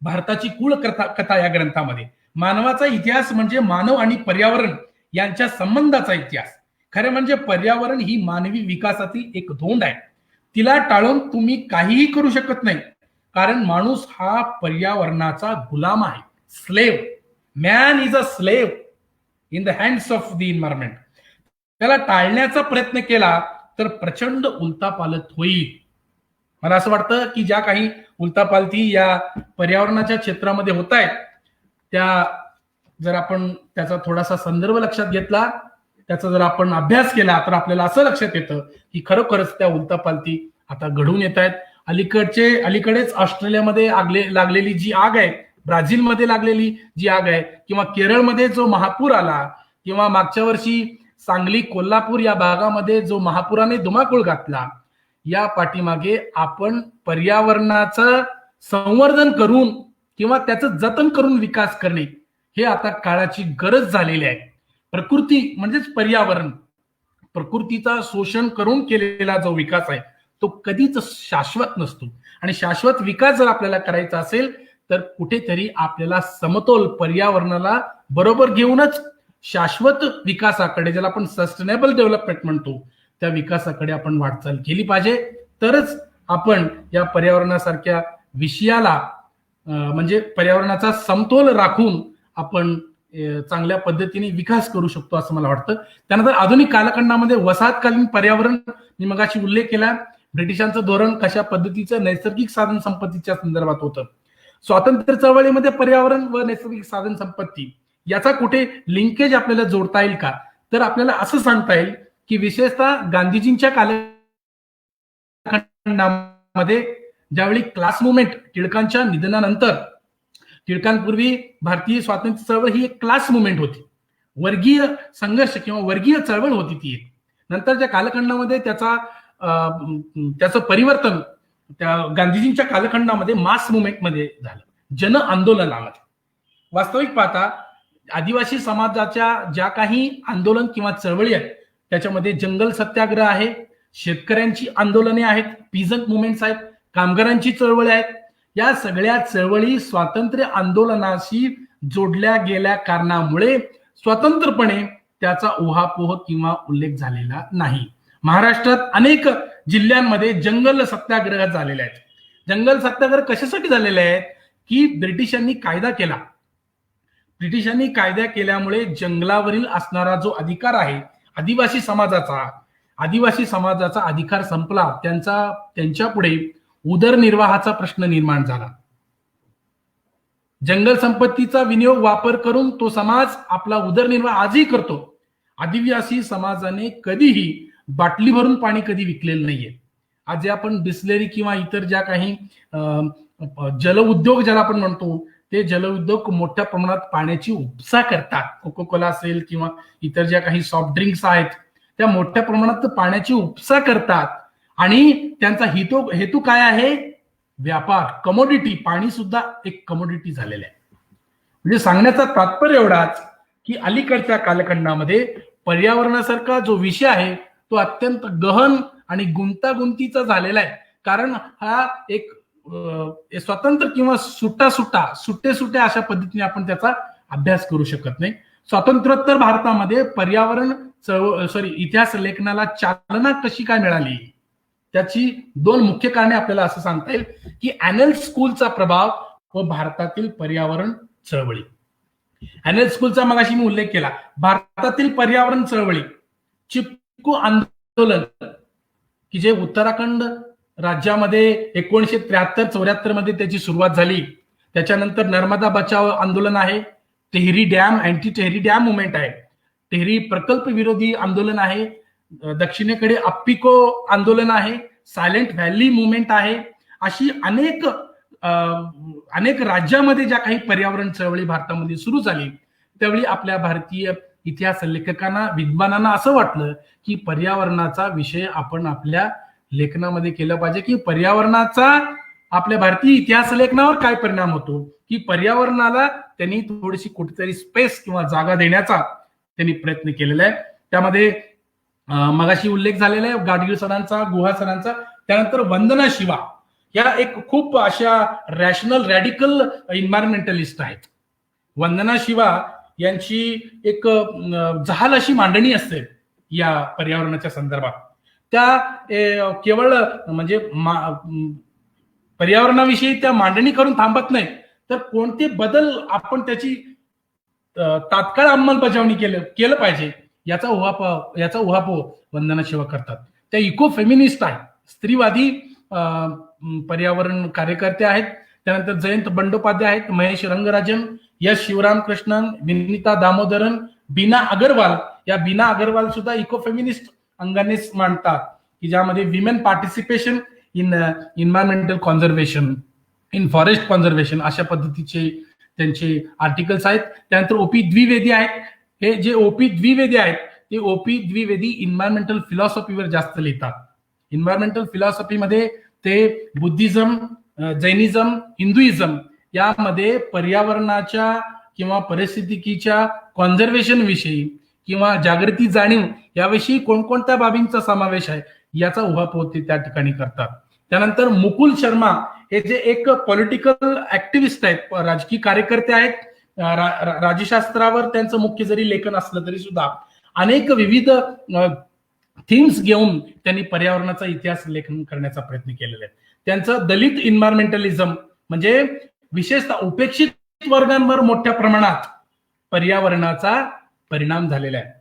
भारताची कुळ कथा या ग्रंथामध्ये मानवाचा इतिहास म्हणजे मानव आणि पर्यावरण यांच्या संबंधाचा इतिहास. खरे म्हणजे पर्यावरण ही मानवी विकासातील एक धोंड आहे. तिला टाळून तुम्ही काहीही करू शकत नाही, कारण माणूस हा पर्यावरणाचा गुलाम आहे. Slave, man is a slave in the hands of the environment. त्याला टाळण्याचा प्रयत्न केला तर प्रचंड उलतापालत होईल. मला असं वाटतं की ज्या काही उलतापालती या पर्यावरणाच्या क्षेत्रामध्ये होत आहेत, त्या जर आपण त्याचा थोडासा संदर्भ लक्षात घेतला, त्याचा जर आपण अभ्यास केला, तर आपल्याला असं लक्षात येतं की खरोखरच त्या उलतापालती आता घडून येत आहेत. अलीकडेच ऑस्ट्रेलियामध्ये लागलेली जी आग आहे, ब्राझीलमध्ये लागलेली जी आग आहे, किंवा केरळमध्ये जो महापूर आला, किंवा मागच्या वर्षी सांगली, कोल्हापूर या भागामध्ये जो महापुराने धुमाकूळ घातला, या पाठीमागे आपण पर्यावरणाचं संवर्धन करून किंवा त्याचं जतन करून विकास करणे हे आता काळाची गरज झालेली आहे. प्रकृती म्हणजेच पर्यावरण, प्रकृतीचा शोषण करून केलेला जो विकास आहे तो कधीच शाश्वत नसतो. आणि शाश्वत विकास जर आपल्याला करायचा असेल तर कुठेतरी आपल्याला समतोल पर्यावरणाला बरोबर घेऊनच शाश्वत विकासाकडे, ज्याला आपण सस्टेनेबल डेव्हलपमेंट म्हणतो, त्या विकासाकडे आपण वाटचाल केली पाहिजे. तरच आपण या पर्यावरणासारख्या विषयाला म्हणजे पर्यावरणाचा समतोल राखून आपण चांगल्या पद्धतीने विकास करू शकतो असं मला वाटतं. त्यानंतर आधुनिक कालखंडामध्ये वसाहतकालीन पर्यावरण, मी मगाशी उल्लेख केला, ब्रिटिशांचं धोरण कशा पद्धतीचं नैसर्गिक साधन संपत्तीच्या संदर्भात होतं. स्वातंत्र्य चळवळीमध्ये पर्यावरण व नैसर्गिक साधन संपत्ती याचा कुठे लिंकेज आपल्याला जोडता येईल का, तर आपल्याला असं सांगता येईल की विशेषतः गांधीजींच्या कालखंडामध्ये ज्यावेळी क्लास मुवमेंट, टिळकांच्या निधनानंतर, टिळकांपूर्वी भारतीय स्वातंत्र्य चळवळ ही एक क्लास मुवमेंट होती, वर्गीय संघर्ष किंवा वर्गीय चळवळ होती ती एक. नंतरच्या कालखंडामध्ये त्याचं परिवर्तन त्या गांधीजींच्या कालखंडामध्ये मास मुवमेंटमध्ये झालं, जन आंदोलनामध्ये. वास्तविक पाहता आदिवासी समाजाच्या ज्या काही आंदोलन किंवा चळवळी आहेत त्याच्यामध्ये जंगल सत्याग्रह आहे, शेतकऱ्यांची आंदोलने आहेत, पीझंट मुवमेंट्स आहेत, कामगारांची चळवळी आहेत. या सगळ्या चळवळी स्वातंत्र्य आंदोलनाशी जोडल्या गेल्या कारणामुळे स्वतंत्रपणे त्याचा उहापोह किंवा उल्लेख झालेला नाही. महाराष्ट्रात अनेक जिल्ह्यांमध्ये जंगल सत्याग्रह झालेले आहेत. जंगल सत्याग्रह कशासाठी झालेले आहेत की ब्रिटिशांनी कायदा केला. ब्रिटिशांनी कायदा केल्यामुळे जंगलावरील असणारा जो अधिकार आहे आदिवासी समाजाचा अधिकार संपला. त्यांच्या पुढे उदरनिर्वाहाचा प्रश्न निर्माण झाला. जंगल संपत्तीचा विनियोग वापर करून तो समाज आपला उदरनिर्वाह आजही करतो. आदिवासी समाजाने कधीही बाटली भरून पाणी कधी विकलेलं नाहीये. आज आपण बिस्लेरी किंवा इतर ज्या काही जलउद्योग ज्याला आपण म्हणतो, ते जलउद्योग मोठ्या प्रमाणात पाण्याची उपसा करतात. कोको कोला असेल किंवा इतर ज्या काही सॉफ्ट ड्रिंक्स आहेत त्या मोठ्या प्रमाणात पाण्याची उपसा करतात आणि त्यांचा हेतू काय आहे? व्यापार, कमोडिटी. पाणी सुद्धा एक कमोडिटी झालेलं आहे. म्हणजे सांगण्याचा तात्पर्य एवढाच की अलीकडच्या कालखंडामध्ये पर्यावरणासारखा जो विषय आहे तो अत्यंत गहन आणि गुंतागुंतीचा झालेला आहे. कारण हा एक स्वतंत्र किंवा सुटे अशा पद्धतीने आपण त्याचा अभ्यास करू शकत नाही. स्वातंत्र्योत्तर भारतामध्ये पर्यावरण इतिहास लेखनाला चालना कशी काय मिळाली, त्याची दोन मुख्य कारणे आपल्याला असं सांगता येईल की ॲनल स्कूलचा प्रभाव व भारतातील पर्यावरण चळवळी. ॲनल स्कूलचा मगाशी मी उल्लेख केला. भारतातील पर्यावरण चळवळी, चिपकू आंदोलन की जे उत्तराखंड राज्यामध्ये 1973-74 मध्ये त्याची सुरुवात झाली. त्याच्यानंतर नर्मदा बचाव आंदोलन आहे, Tehri dam, anti Tehri dam movement आहे, टेहरी प्रकल्प विरोधी आंदोलन आहे, दक्षिणेकडे अप्पिको आंदोलन आहे, सायलेंट व्हॅली मुवमेंट आहे. अशी अनेक राज्यामध्ये ज्या काही पर्यावरण चळवळी भारतामध्ये सुरू झाली त्यावेळी आपल्या भारतीय इतिहास लेखकांना, विद्वानांना असं वाटलं की पर्यावरणाचा विषय आपण आपल्या लेखनामध्ये केलं पाहिजे, की पर्यावरणाचा आपल्या भारतीय इतिहास लेखनावर काय परिणाम होतो, की पर्यावरणाला त्यांनी थोडीशी कुठेतरी स्पेस किंवा जागा देण्याचा त्यांनी प्रयत्न केलेला आहे. त्यामध्ये मगाशी उल्लेख झालेला आहे गाडगीळ सरांचा, गुहा सरांचा. त्यानंतर वंदना शिवा या एक खूप अशा रॅशनल रॅडिकल इन्व्हायरमेंटलिस्ट आहेत. वंदना शिवा यांची एक जहाल अशी मांडणी असते या पर्यावरणाच्या संदर्भात. त्या केवळ म्हणजे पर्यावरणाविषयी त्या मांडणी करून थांबत नाही, तर कोणते बदल आपण त्याची तात्काळ अंमलबजावणी केलं पाहिजे याचा उहापोह वंदना शिवा करतात. त्या इको फेमिनिस्ट आहेत, स्त्रीवादी पर्यावरण कार्यकर्ते आहेत. त्यानंतर जयंत बंडोपाध्याय आहेत, महेश रंगराजन, यश शिवरामकृष्णन, विनीता दामोदरन, बीना अग्रवाल. या बीना अग्रवाल सुद्धा इको फेमिनिस्ट अंगानेच मांडतात की ज्यामध्ये women participation in environmental conservation, in forest conservation अशा पद्धतीचे त्यांचे आर्टिकल्स आहेत. त्यानंतर ओपी द्विवेदी आहेत. हे जे ओपी द्विवेदी आहेत ते ओपी द्विवेदी इन्व्हायरमेंटल फिलॉसॉफीवर जास्त लिहितात. इन्व्हायरमेंटल फिलॉसॉफीमध्ये ते बुद्धिझम, जैनिझम, हिंदुइझम यामध्ये पर्यावरणाच्या किंवा परिस्थितीच्या कॉन्झर्वेशन विषयी किंवा जागृती जाणीव याविषयी कोणकोणत्या बाबींचा समावेश आहे याचा उहापोह ते त्या ठिकाणी करतात. त्यानंतर मुकुल शर्मा हे जे एक पॉलिटिकल ऍक्टिव्हिस्ट आहेत, राजकीय कार्यकर्ते आहेत, राज्यशास्त्रावर त्यांचं मुख्य जरी लेखन असलं तरी सुद्धा अनेक विविध थीम्स घेऊन त्यांनी पर्यावरणाचा इतिहास लेखन करण्याचा प्रयत्न केलेला आहे. त्यांचं दलित इन्व्हायरमेंटलिझम म्हणजे विशेषतः उपेक्षित वर्गांवर मोठ्या प्रमाणात पर्यावरणाचा परिणाम झालेला आहे.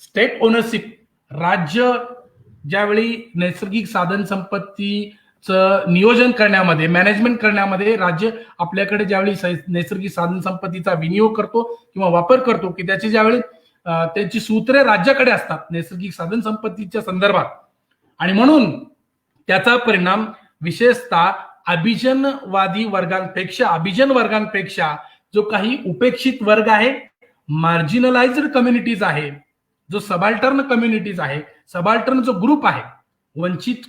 स्टेट ओनरशिप, राज्य ज्यावेळी नैसर्गिक साधन संपत्तीचं नियोजन करण्यामध्ये, मॅनेजमेंट करण्यामध्ये राज्य आपल्याकडे ज्यावेळी नैसर्गिक साधन संपत्तीचा विनियोग करतो किंवा वापर करतो की त्याची ज्यावेळी त्यांची सूत्रे राज्याकडे असतात नैसर्गिक साधन संपत्तीच्या संदर्भात, आणि म्हणून त्याचा परिणाम विशेषतः अभिजन वर्गांपेक्षा जो काही उपेक्षित वर्ग आहे, मार्जिनलाइज्ड कम्युनिटीज आहे, जो सबाल्टर्न कम्युनिटीज आहे, सबाल्टर्न जो ग्रुप आहे, वंचित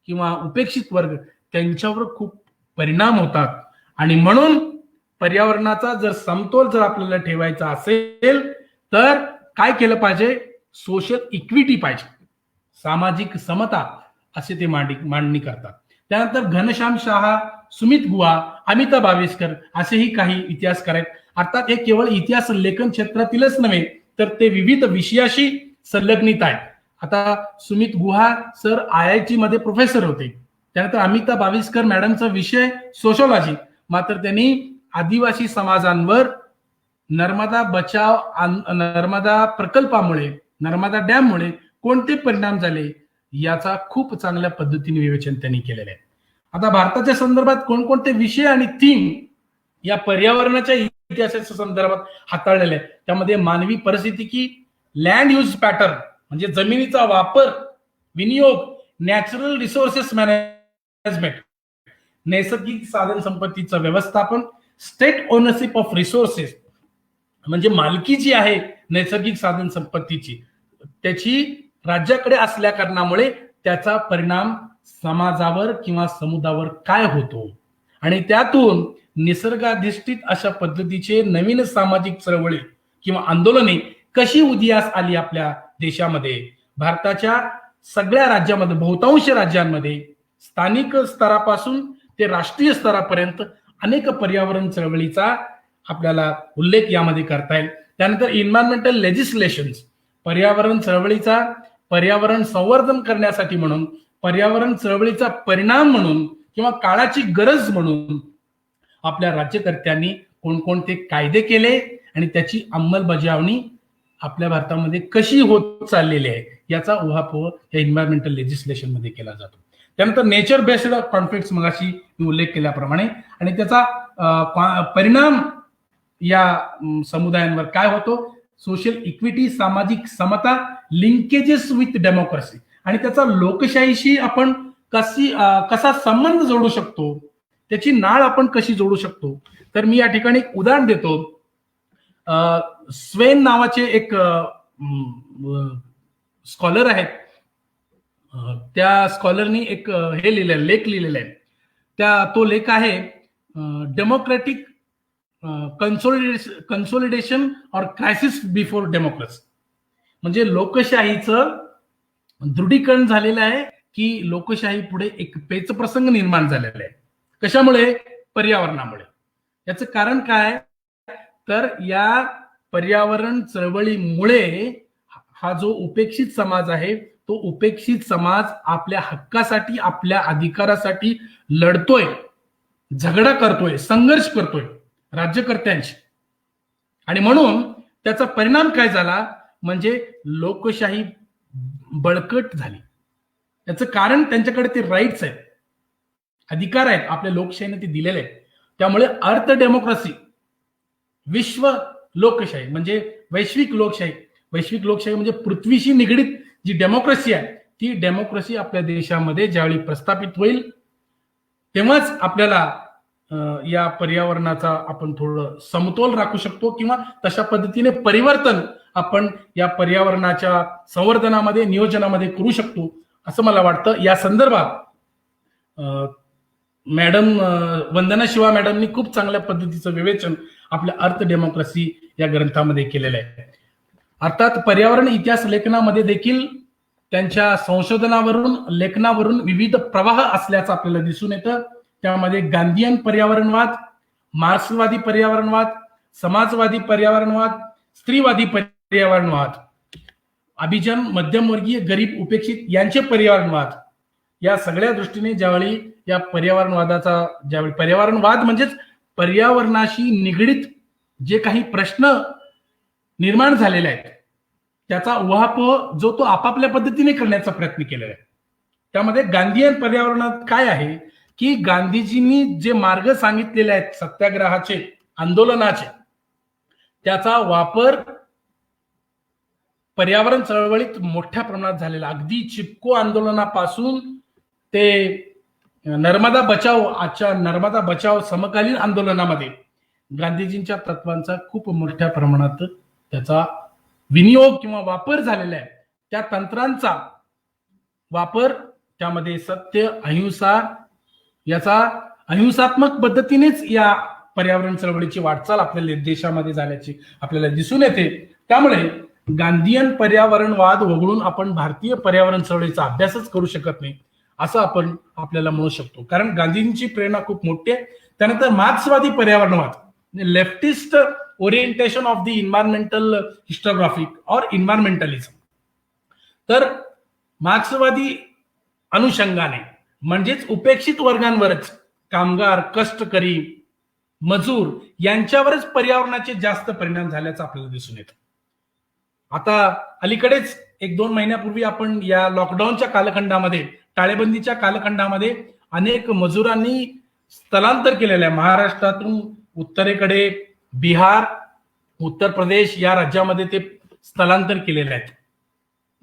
किंवा उपेक्षित वर्ग, त्यांच्यावर खूप परिणाम होतात. आणि म्हणून पर्यावरणाचा जर समतोल जर आपल्याला ठेवायचा असेल तर काय केलं पाहिजे? सोशल इक्विटी पाहिजे, सामाजिक समता असे ते मांडणी करतात. त्यानंतर घनश्याम शहा, सुमित गुहा, अमिता बाविस्कर असेही काही इतिहासकार आहेत. अर्थात हे केवळ इतिहास लेखन क्षेत्रातीलच नव्हे तर ते विविध विषयाशी संलग्नित आहेत. आता सुमित गुहा सर IIT मध्ये प्रोफेसर होते. त्यानंतर अमिता बाविस्कर मॅडमचा विषय सोशॉलॉजी, मात्र त्यांनी आदिवासी समाजांवर नर्मदा प्रकल्पामुळे, नर्मदा डॅममुळे कोणते परिणाम झाले याचा खूप चांगल्या पद्धतीने विवेचन त्यांनी केलेलं आहे. आता भारताच्या संदर्भात कोणकोणते विषय आणि थीम या पर्यावरणाच्या इतिहासाच्या संदर्भात हाताळलेले आहेत, त्यामध्ये मानवी परिस्थितिकी, लँड यूज पॅटर्न म्हणजे जमिनीचा वापर, विनियोग, नॅचरल रिसोर्सेस मॅनेजमेंट, नैसर्गिक साधन संपत्तीचं व्यवस्थापन, स्टेट ओनरशिप ऑफ रिसोर्सेस म्हणजे मालकी जी आहे नैसर्गिक साधन संपत्तीची त्याची राज्याकडे असल्या कारणामुळे त्याचा परिणाम समाजावर किंवा समुदायावर काय होतो, आणि त्यातून निसर्गाधिष्ठित अशा पद्धतीचे नवीन सामाजिक चळवळी किंवा आंदोलने कशी उदयास आली आपल्या देशामध्ये. भारताच्या सगळ्या राज्यामध्ये, बहुतांश राज्यांमध्ये स्थानिक स्तरापासून ते राष्ट्रीय स्तरापर्यंत अनेक पर्यावरण चळवळीचा आपल्याला उल्लेख यामध्ये करता येईल. त्यानंतर इन्व्हायरमेंटल लेजिस्लेशन्स, पर्यावरण चळवळीचा, पर्यावरण संवर्धन करण्यासाठी म्हणून, पर्यावरण चळवळीचा परिणाम म्हणून किंवा काळाची गरज म्हणून आपल्या राज्यकर्त्यांनी कोणकोणते कायदे केले आणि त्याची अंमलबजावणी आपल्या भारतामध्ये कशी होत चाललेली आहे याचा उहापोह या इन्व्हायरमेंटल लेजिस्लेशन मध्ये केला जातो. त्यानंतर नेचर बेस्ड कॉन्फ्लिक्ट मगाशी मी उल्लेख केल्याप्रमाणे, आणि त्याचा परिणाम या समुदायांवर काय होतो, सोशल इक्विटी, सामाजिक समता, लिंकेजेस विथ डेमोक्रेसी, आणि त्याचा लोकशाहीशी आपण कसा संबंध जोडू शकतो, त्याची नाळ आपण कशी जोडू शकतो. तर मी या ठिकाणी एक उदाहरण देतो. स्वेन नावाचे एक स्कॉलर आहेत, त्या स्कॉलरनी एक हे लिहिलेलं, लेख लिहिलेला आहे. तो लेख आहे डेमोक्रेटिक कन्सोलिडेशन और क्रायसिस बिफोर डेमोक्रेसी, म्हणजे लोकशाहीचं दृढीकरण झालेलं आहे की लोकशाही पुढे एक पेच प्रसंग निर्माण झालेला आहे. कशामुळे? पर्यावरणामुळे. याचं कारण काय? तर या पर्यावरण चळवळीमुळे हा जो उपेक्षित समाज आहे तो उपेक्षित समाज आपल्या हक्कासाठी, आपल्या अधिकारासाठी लढतोय, झगडा करतोय, संघर्ष करतोय राज्यकर्त्यांशी, आणि म्हणून त्याचा परिणाम काय झाला म्हणजे लोकशाही बळकट झाली. याचं कारण त्यांच्याकडे ते राईट्स आहेत, अधिकार आहेत, आपल्या लोकशाहीने ते दिलेले आहेत. त्यामुळे अर्थ डेमोक्रेसी, विश्व लोकशाही म्हणजे वैश्विक लोकशाही, वैश्विक लोकशाही म्हणजे पृथ्वीशी निगडीत जी डेमोक्रेसी आहे ती डेमोक्रेसी आपल्या देशामध्ये ज्यावेळी प्रस्थापित होईल तेव्हाच आपल्याला या पर्यावरणाचा आपण थोडं समतोल राखू शकतो किंवा तशा पद्धतीने परिवर्तन आपण या पर्यावरणाच्या संवर्धनामध्ये, नियोजनामध्ये करू शकतो असं मला वाटतं. या संदर्भात मॅडम वंदना शिवा मॅडमनी खूप चांगल्या पद्धतीचं विवेचन आपल्या अर्थ डेमोक्रेसी या ग्रंथामध्ये केलेलं आहे. अर्थात पर्यावरण इतिहास लेखनामध्ये देखील त्यांच्या संशोधनावरून लेखनावरून विविध प्रवाह असल्याचं आपल्याला दिसून येतं. त्यामध्ये गांधीयन पर्यावरणवाद, मार्क्सवादी पर्यावरणवाद, समाजवादी पर्यावरणवाद, स्त्रीवादी पर्यावरणवाद, अभिजन, मध्यमवर्गीय, गरीब, उपेक्षित यांचे पर्यावरणवाद, या सगळ्या दृष्टीने ज्यावेळी या पर्यावरणवादाचा ज्यावेळी पर्यावरणवाद म्हणजेच पर्यावरणाशी निगडीत जे काही प्रश्न निर्माण झालेले आहेत त्याचा उहापोह जो तो आपापल्या पद्धतीने करण्याचा प्रयत्न केलेला आहे. त्यामध्ये गांधीयन पर्यावरणात काय आहे की गांधीजींनी जे मार्ग सांगितलेले आहेत सत्याग्रहाचे, आंदोलनाचे, त्याचा वापर पर्यावरण चळवळीत मोठ्या प्रमाणात झालेला. अगदी चिपको आंदोलनापासून ते नर्मदा बचाव, आजच्या नर्मदा बचाव समकालीन आंदोलनामध्ये गांधीजींच्या तत्वांचा खूप मोठ्या प्रमाणात त्याचा विनियोग किंवा वापर झालेला आहे. त्या तंत्रांचा वापर त्यामध्ये सत्य, अहिंसा, याचा अहिंसात्मक पद्धतीनेच या पर्यावरण चळवळीची वाटचाल आपल्या देशामध्ये झाल्याची आपल्याला दिसून येते. त्यामुळे गांधीयन पर्यावरणवाद वगळून आपण भारतीय पर्यावरण चळवळीचा अभ्यासच करू शकत नाही असं आपण आपल्याला म्हणू शकतो, कारण गांधींची प्रेरणा खूप मोठी आहे. त्यानंतर मार्क्सवादी पर्यावरणवाद, leftist orientation of the environmental histographic और इन्व्हायरमेंटलिझम. तर मार्क्सवादी अनुषंगाने म्हणजेच उपेक्षित वर्गांवरच, कामगार, कष्टकरी, मजूर यांच्यावरच पर्यावरणाचे जास्त परिणाम झाल्याचं आपल्याला दिसून येतं. आता अलीकडेच 1-2 महिन्यापूर्वी आपण या लॉकडाऊनच्या कालखंडामध्ये, टाळेबंदीच्या कालखंडामध्ये अनेक मजुरांनी स्थलांतर केलेलं आहे. महाराष्ट्रातून उत्तरेकडे बिहार, उत्तर प्रदेश या राज्यामध्ये ते स्थलांतर केलेले आहेत.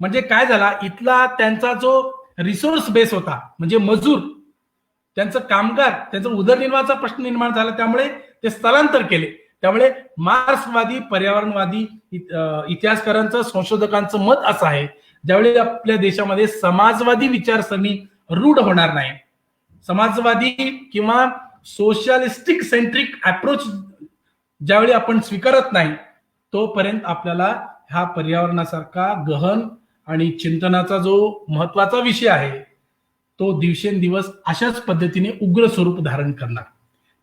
म्हणजे काय झाला, इथला त्यांचा जो रिसोर्स बेस होता म्हणजे मजूर, त्यांचं कामगार, त्यांचा उदरनिर्वाहाचा प्रश्न निर्माण झाला, त्यामुळे ते स्थलांतर केले. त्यामुळे मार्क्सवादी पर्यावरणवादी इतिहासकारांचं, संशोधकांचं मत असं आहे, ज्यावेळी आपल्या देशामध्ये समाजवादी विचारसरणी रूढ होणार नाही, समाजवादी किंवा सोशलिस्टिक सेंट्रिक अप्रोच ज्यावेळी आपण स्वीकारत नाही, तोपर्यंत आपल्याला हा पर्यावरणासारखा गहन आणि चिंतनाचा जो महत्वाचा विषय आहे तो दिवसेंदिवस अशाच पद्धतीने उग्र स्वरूप धारण करणार.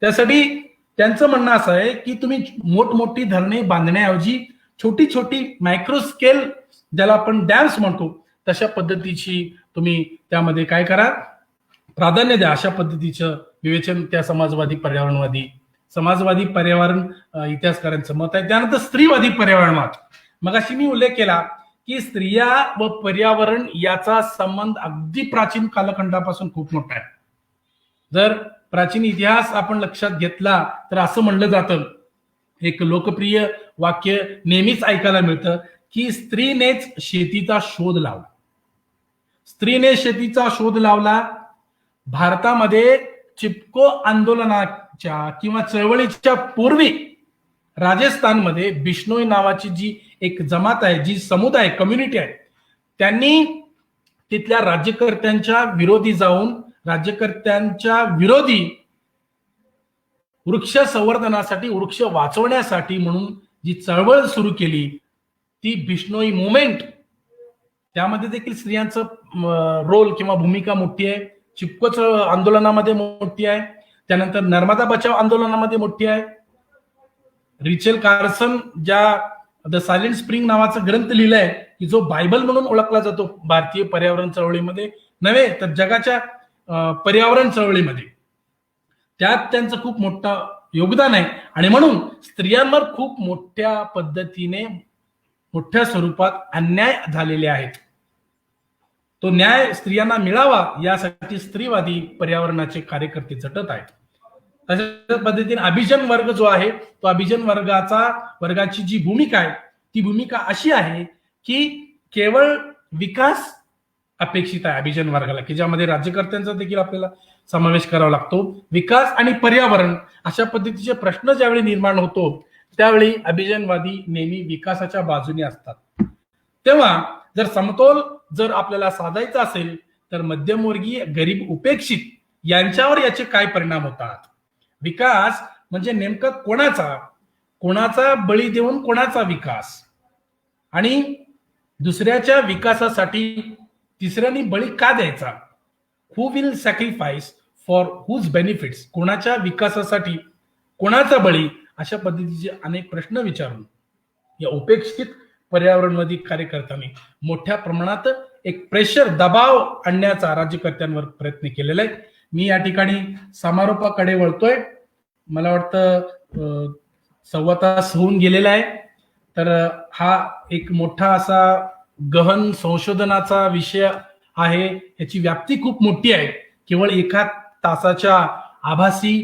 त्यासाठी त्यांचं म्हणणं असं आहे की तुम्ही मोठमोठी धरणे बांधण्याऐवजी छोटी छोटी मायक्रो स्केल, ज्याला आपण डॅम्स म्हणतो, तशा पद्धतीची तुम्ही त्यामध्ये काय करा, प्राधान्य द्या. अशा पद्धतीचं विवेचन त्या समाजवादी पर्यावरण इतिहासकारांचं मत आहे. त्यानंतर स्त्रीवादी पर्यावरणवाद, मगाशी मी उल्लेख केला की स्त्रिया व पर्यावरण याचा संबंध अगदी प्राचीन कालखंडापासून खूप मोठा आहे. जर प्राचीन इतिहास आपण लक्षात घेतला तर असं म्हणलं जातं, एक लोकप्रिय वाक्य नेहमीच ऐकायला मिळतं की स्त्रीनेच शेतीचा शोध लावला. स्त्रीने शेतीचा शोध लावला. भारतामध्ये चिपको आंदोलनाच्या किंवा चळवळीच्या पूर्वी राजस्थानमध्ये बिश्नोई नावाची जी एक जमात आहे, जी समुदाय कम्युनिटी आहे, त्यांनी तिथल्या राज्यकर्त्यांच्या विरोधी जाऊन राज्यकर्त्यांच्या विरोधी वृक्ष संवर्धनासाठी, वृक्ष वाचवण्यासाठी म्हणून जी चळवळ सुरू केली ती बिश्नोई मुवमेंट. त्यामध्ये देखील स्त्रियांचं रोल किंवा भूमिका मोठी आहे. चिपकोच आंदोलनामध्ये मोठी आहे. त्यानंतर नर्मदा बचाव आंदोलनामध्ये मोठी आहे. रिचेल कार्सन ज्या द सायलेंट स्प्रिंग नावाचा ग्रंथ लिहिलाय की जो बायबल म्हणून ओळखला जातो भारतीय पर्यावरण चळवळीमध्ये नव्हे तर जगाच्या पर्यावरण चळवळीमध्ये, त्यात त्यांचं खूप मोठं योगदान आहे. आणि म्हणून स्त्रियांवर खूप मोठ्या पद्धतीने, मोठ्या स्वरूपात अन्याय झालेले आहेत. तो न्याय स्त्रियांना मिळावा यासाठी स्त्रीवादी पर्यावरणाचे कार्यकर्ते झटत आहेत. तशाच पद्धतीने अभिजन वर्ग जो आहे, तो अभिजन वर्गाची जी भूमिका आहे ती भूमिका अशी आहे की केवळ विकास अपेक्षित आहे अभिजन वर्गाला, की ज्यामध्ये राज्यकर्त्यांचा देखील आपल्याला समावेश करावा लागतो. विकास आणि पर्यावरण अशा पद्धतीचे प्रश्न ज्यावेळी निर्माण होतो त्यावेळी अभिजनवादी नेहमी विकासाच्या बाजूने असतात. तेव्हा जर समतोल जर आपल्याला साधायचा असेल तर मध्यमवर्गीय, गरीब, उपेक्षित यांच्यावर याचे काय परिणाम होतात, विकास म्हणजे नेमका कोणाचा बळी देऊन कोणाचा विकास, आणि दुसऱ्याच्या विकासासाठी तिसऱ्याने बळी का द्यायचा, who will sacrifice for whose benefits, कोणाच्या विकासासाठी कोणाचा बळी, अशा पद्धतीचे अनेक प्रश्न विचारून या उपेक्षित पर्यावरणवादी कार्यकर्त्यांनी मोठ्या प्रमाणात एक प्रेशर, दबाव आणण्याचा राज्यकर्त्यांवर प्रयत्न केलेला आहे. मी या ठिकाणी समारोपाकडे वळतोय. मला वाटतं 1.25 तास होऊन गेलेला आहे. तर हा एक मोठा असा गहन संशोधनाचा विषय आहे. याची व्याप्ती खूप मोठी आहे. केवळ एका तासाच्या आभासी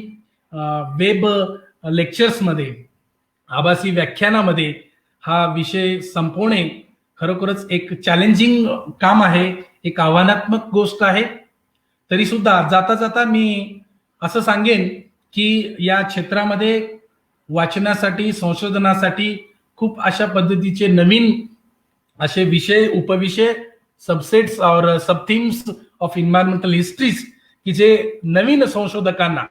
वेब लेक्चर्समध्ये, आभासी व्याख्यानामध्ये हा विषय संपवणे खरोखरच एक चॅलेंजिंग काम आहे, एक आव्हानात्मक गोष्ट आहे. तरी सुद्धा जाता जाता मी असं सांगेन की या क्षेत्रामध्ये वाचनासाठी, संशोधनासाठी खूप अशा पद्धतीचे नवीन असे विषय, उपविषय, सबसेट्स और सबथीम्स ऑफ एन्व्हायरमेंटल हिस्ट्रीज की जे नवीन संशोधकांना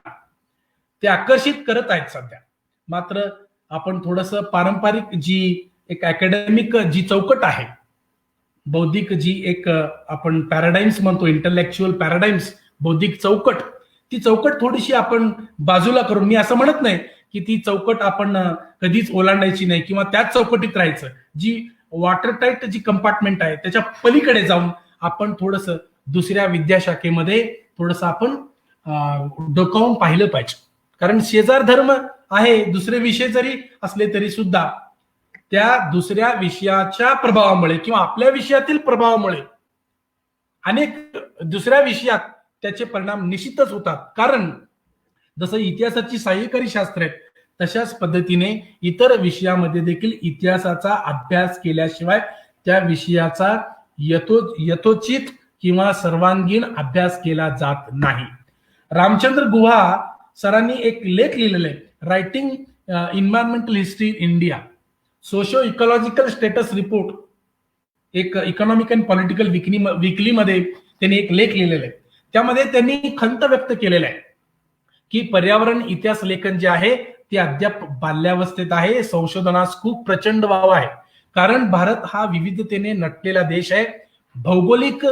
ते आकर्षित करत आहेत सध्या. मात्र आपण थोडंसं पारंपरिक जी एक अकॅडमिक जी चौकट आहे, बौद्धिक जी एक आपण पॅराडाईम्स म्हणतो, इंटलेक्च्युअल पॅराडाईम्स, बौद्धिक चौकट, ती चौकट थोडीशी आपण बाजूला करून, मी असं म्हणत नाही की ती चौकट आपण कधीच ओलांडायची नाही किंवा त्याच चौकटीत राहायचं. जी वॉटर टाईट जी कंपार्टमेंट आहे त्याच्या पलीकडे जाऊन आपण थोडंसं दुसऱ्या विद्याशाखेमध्ये थोडंसं आपण डोकावून पाहिलं पाहिजे. कारण शेजार धर्म आहे, दुसरे विषय जरी असले तरी सुद्धा त्या दुसऱ्या विषयाच्या प्रभावामुळे किंवा आपल्या विषयातील प्रभावामुळे अनेक दुसऱ्या विषयात त्याचे परिणाम निश्चितच होतात. कारण जसं इतिहासाची सहाय्यकारी शास्त्र आहेत, तशाच पद्धतीने इतर विषयामध्ये देखील इतिहासाचा अभ्यास केल्याशिवाय त्या विषयाचा यथोचित किंवा सर्वांगीण अभ्यास केला जात नाही. रामचंद्र गुहा सरांनी एक लेख लिहिलेला आहे, writing environmental history in India, socio ecological status report, एक इकॉनॉमिक अँड पॉलिटिकल वीकलीमध्ये त्यांनी एक लेख लिहिलेला आहे. त्यामध्ये त्यांनी खंत व्यक्त केलेला आहे की पर्यावरण इतिहास लेखन जे आहे ते अद्याप बाल्यावस्थेत आहे. संशोधनास खूप प्रचंड वाव आहे. कारण भारत हा विविधतेने नटलेला देश आहे. भौगोलिक